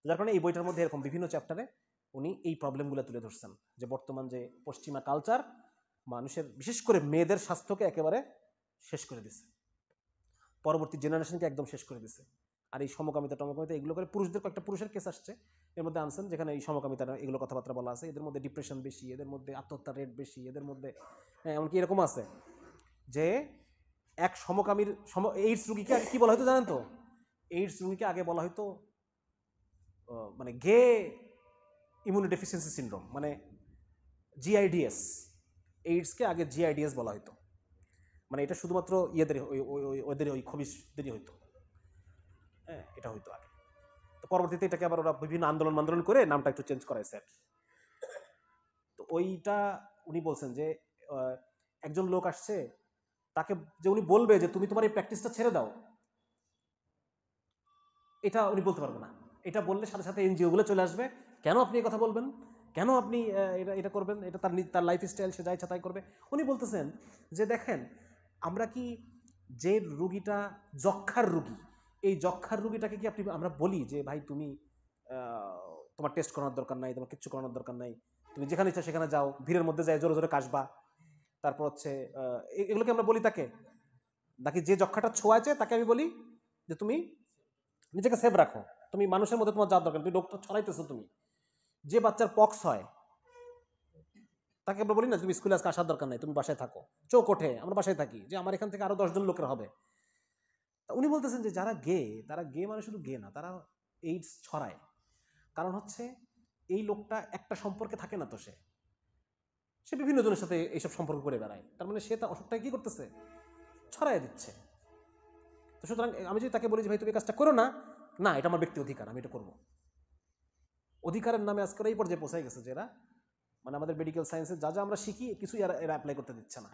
B: যার কারণে এই বইটার মধ্যে এরকম বিভিন্ন চ্যাপ্টারে উনি এই প্রবলেমগুলো তুলে ধরছেন, যে বর্তমান যে পশ্চিমা কালচার মানুষের বিশেষ করে মেয়েদের স্বাস্থ্যকে একেবারে শেষ করে দিছে, পরবর্তী জেনারেশনকে একদম শেষ করে দিছে। আর এই সমকামিতা এগুলো করে পুরুষদের কয়েকটা পুরুষের কেস আসছে এর মধ্যে আনছেন, যেখানে এই সমকামিতা এগুলো কথাবার্তা বলা আছে, এদের মধ্যে ডিপ্রেশন বেশি, এদের মধ্যে আত্মহত্যার রেট বেশি, এদের মধ্যে এমনকি এরকম আছে যে এক সমকামীর এইডস রুগীকে আগে কি বলা হতো জানেন তো, এইডস রুগীকে আগে বলা হতো মানে গে ইমিউনোডেফিসিয়েন্সি সিনড্রোম, মানে জিআইডিএস, এইডসকে আগে জিআইডিএস বলা হতো, মানে এটা শুধুমাত্র ইয়েদের ওদের ওই খবিশদেরই হইতো, এটা হইতো আগে। তো পরবর্তীতে এটাকে আবার ওরা বিভিন্ন আন্দোলন করে নামটা একটু চেঞ্জ করাইছে আর কি। তো ওইটা উনি বলছেন যে একজন লোক আসছে, তাকে যে উনি বলবে যে তুমি তোমার এই প্র্যাকটিসটা ছেড়ে দাও, এটা উনি বলতে পারবে না। এটা বললে সাথে সাথে এনজিও গুলো চলে আসবে, কেন আপনি এই কথা বলবেন, কেন আপনি এটা করবেন, এটা তার লাইফ স্টাইল, সে যা ইচ্ছা তাই করবে। উনি বলতেছেন যে দেখেন, আমরা কি যে রুগীটা যক্ষার রুগী, এই যক্ষার রুগীটাকে কি আমরা বলি যে ভাই তুমি তোমার টেস্ট করানোর দরকার নাই, তোমার কিচ্ছু করানোর দরকার নাই, তুমি যেখানে ইচ্ছা সেখানে যাও, ভিড়ের মধ্যে যাই জোরে জোরে কাশবা, তারপর হচ্ছে এগুলোকে আমরা বলি তাকে? নাকি যে যক্ষাটা ছোঁয়াছে তাকে আমি বলি যে তুমি নিজেকে সেভ রাখো, তুমি মানুষের মধ্যে তোমার যাওয়ার দরকার, তুমি রোগটা ছড়াইতেছো। তুমি যে বাচ্চার পক্স হয় তাকে আমরা বলি না তুমি স্কুলে আজকে আসার দরকার নাই, তুমি বাসায় থাকো, চোখ ওঠে আমরা বাসায় থাকি, যে আমার এখান থেকে আরো 10 জন লোকের হবে। উনি বলতেছেন যে যারা গে, তারা গে মানে শুধু গে না, তারা এইডস ছড়ায়। কারণ হচ্ছে এই লোকটা একটা সম্পর্কে থাকে না, তো সে বিভিন্ন জনের সাথে এইসব সম্পর্ক করে বেড়ায়, তার মানে সে তার অসুখটা কি করতেছে, ছড়াই দিচ্ছে। তো সুতরাং আমি যদি তাকে বলি যে ভাই তুমি কাজটা করো না, না এটা আমার ব্যক্তি অধিকার, আমি এটা করবো। অধিকারের নামে আজকের এই পর্যায়ে পৌঁছায় গেছে, যেটা মানে আমাদের মেডিকেল সায়েন্সে যা যা আমরা শিখি কিছুই এরা অ্যাপ্লাই করতে দিচ্ছে না,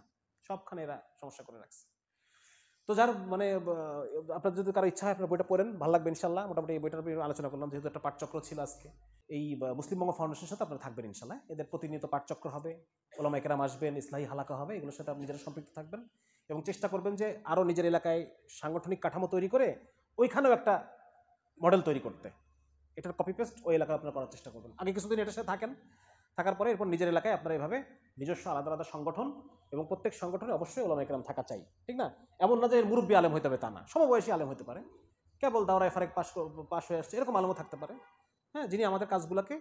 B: সবখানে এরা সমস্যা করে রাখছে। তো যার মানে আপনার যদি কারো ইচ্ছা হয় আপনার বইটা পড়েন, ভালো লাগবে ইনশাল্লাহ। মোটামুটি এই বইটার আলোচনা করলাম, যেহেতু একটা পাঠচক্র ছিল আজকে। এই মুসলিম বঙ্গ ফাউন্ডেশনের সাথে আপনারা থাকবেন ইনশাল্লাহ, এদের প্রতিনিয়ত পাঠচক্র হবে, ওলামায়ে কেরাম আসবেন, ইসলাহি হালাকা হবে, এগুলোর সাথে আপনি নিজেরা সম্পৃক্ত থাকবেন এবং চেষ্টা করবেন যে আরও নিজের এলাকায় সাংগঠনিক কাঠামো তৈরি করে ওইখানেও একটা মডেল তৈরি করতে। এটার কপি পেস্ট ওই এলাকায় আপনারা করার চেষ্টা করবেন। আগে কিছুদিন এটার সাথে থাকার পরে এরপর নিজের এলাকায় আপনারা এভাবে নিজস্ব আলাদা আলাদা সংগঠন, এবং প্রত্যেক সংগঠনে অবশ্যই ওলামায়ে কেরাম থাকা চাই, ঠিক না? এমন না যে মুরব্বী আলেম হতে হবে তা না, সমবয়সী আলেম হতে পারে, কেবল দাওরায়ে ফারেক পাশ হয়ে আসছে এরকম আলেমও থাকতে পারে, হ্যাঁ, যিনি আমাদের কাজগুলোকে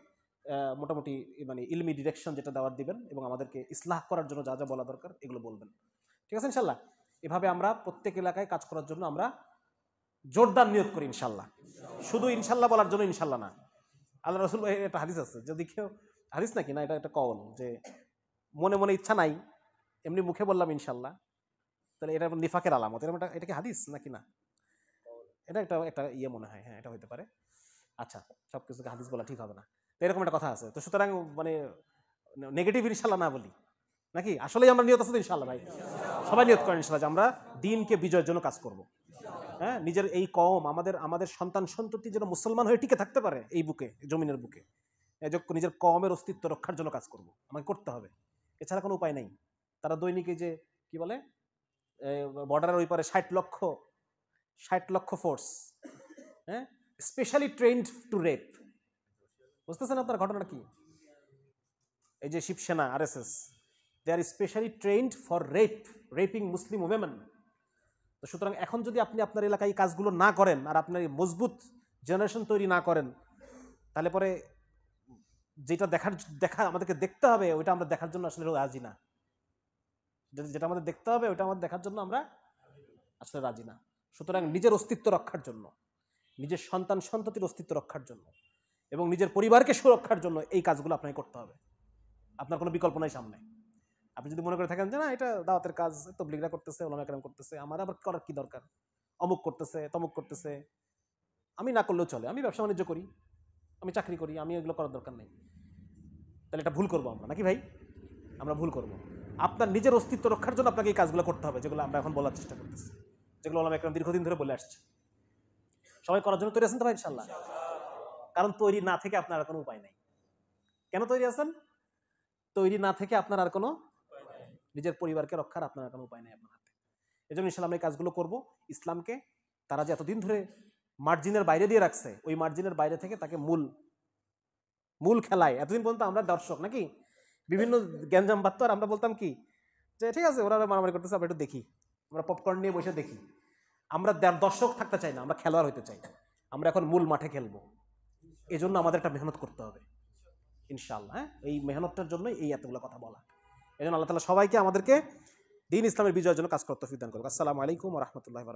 B: মোটামুটি মানে ইলমি ডিরেকশন যেটা দেওয়ার দিবেন এবং আমাদেরকে ইসলাহ করার জন্য যা যা বলা দরকার এগুলো বলবেন, ঠিক আছে ইনশাল্লাহ। এভাবে আমরা প্রত্যেক এলাকায় কাজ করার জন্য আমরা জোরদার নিয়ত করি ইনশাল্লাহ। শুধু ইনশাল্লাহ বলার জন্য ইনশাল্লাহ না। আল্লাহ রাসূল, একটা হাদিস আছে, যদি কেউ, হাদিস নাকি না, এটা একটা কওল, যে মনে মনে ইচ্ছা নাই, এমনি মুখে বললাম ইনশাল্লাহ, তাহলে এটা নিফাকের আলামত। এটা কি হাদিস নাকি না? এটা একটা ইয়ে মনে হয়, হ্যাঁ এটা হইতে পারে। আচ্ছা, সব কিছুকে হাদিস বলা ঠিক হবে না, তো এরকম একটা কথা আছে। তো সুতরাং মানে নেগেটিভ ইনশাল্লাহ না বলি, নাকি আসলেই আমরা নিয়ত আছে তো ইনশাল্লাহ ভাই, সবাই নিয়ত করেন ইনশাল্লাহ যে আমরা দিনকে বিজয়ের জন্য কাজ করব। হ্যাঁ, নিজের এই কওম, আমাদের সন্তান সন্ততি যেন মুসলমান হয়ে টিকে থাকতে পারে এই বুকে, জমিনের বুকে, নিজের কওমের অস্তিত্ব রক্ষার জন্য কাজ করব, আমাকে করতে হবে, এছাড়া কোনো উপায় নেই। তারা দৈনিক এই যে কি বলে, বর্ডারের ওই পারে 60 লক্ষ ফোর্স, হ্যাঁ, স্পেশালি ট্রেন্ড টু রেপ। বুঝতেছেন আপনার ঘটনাটা কি? এই যে Shiv Sena, RSS, they are specially trained for raping Muslim women. তো সুতরাং এখন যদি আপনি আপনার এলাকায় এই কাজগুলো না করেন আর আপনার এই মজবুত জেনারেশন তৈরি না করেন, তাহলে পরে যেটা দেখা আমাদেরকে দেখতে হবে, ওইটা আমরা দেখার জন্য আসলে রাজি না। যেটা আমাদের দেখতে হবে ওইটা আমাদের দেখার জন্য আমরা আসলে রাজি না। সুতরাং নিজের অস্তিত্ব রক্ষার জন্য, নিজের সন্তান সন্ততির অস্তিত্ব রক্ষার জন্য এবং নিজের পরিবারকে সুরক্ষার জন্য এই কাজগুলো আপনাকে করতে হবে। আপনার কোনো বিকল্প নাই সামনে। আপনি যদি মনে করে থাকেন যে না এটা দাওয়াতের কাজ, তাবলীগরা করতেছে, ওলামায়ে কেরাম করতেছে, আমার আবার করার কি দরকার, অমুক করতেছে তমুক করতেছে, আমি না করলেও চলে, আমি ব্যবসা বাণিজ্য করি, আমি চাকরি করি, আমি এগুলো করার দরকার নেই, তাহলে এটা ভুল করবো আমরা, নাকি ভাই? আমরা ভুল করবো। আপনার নিজের অস্তিত্ব রক্ষার জন্য আপনাকে এই কাজগুলো করতে হবে, যেগুলো আমরা এখন বলার চেষ্টা করতেছি, যেগুলো ওলামায়ে কেরাম দীর্ঘদিন ধরে বলে আসছে। সবাই করার জন্য তৈরি আছেন তো ভাই ইনশাল্লাহ? কারণ তৈরি না থেকে আপনার আর কোনো উপায় নেই। কেন তৈরি আছেন? তৈরি না থেকে আপনার আর কোনো, নিজের পরিবারকে রক্ষার আপনার আর কোনো উপায় নেই আপনার হাতে। এই জন্য ইনশাল্লাহ আমরা এই কাজগুলো করবো। ইসলামকে তারা যে এতদিন ধরে মার্জিনের বাইরে দিয়ে রাখছে, ওই মার্জিনের বাইরে থেকে তাকে মূল খেলায়, এতদিন পর্যন্ত আমরা দর্শক, নাকি বিভিন্ন গ্যাঞ্জাম বাত্ত, আর আমরা বলতাম কি যে ঠিক আছে ওরা মারামারি করতেছে, আমরা একটু দেখি, আমরা পপকর্ন নিয়ে বসে দেখি। আমরা দর্শক থাকতে চাই না, আমরা খেলোয়াড় হতে চাই। আমরা এখন মূল মাঠে খেলবো, এই জন্য আমাদের একটা মেহনত করতে হবে ইনশাআল্লাহ। হ্যাঁ, এই মেহনতটার জন্যই এই এতগুলো কথা বলা। এই জন্য আল্লাহ তাআলা সবাইকে আমাদেরকে দ্বীন ইসলামের বিজয়ের জন্য কাজ করতে তৌফিক দান করুক। আসসালামু আলাইকুম ওয়া রাহমাতুল্লাহি ওয়া বারাকাতুহু।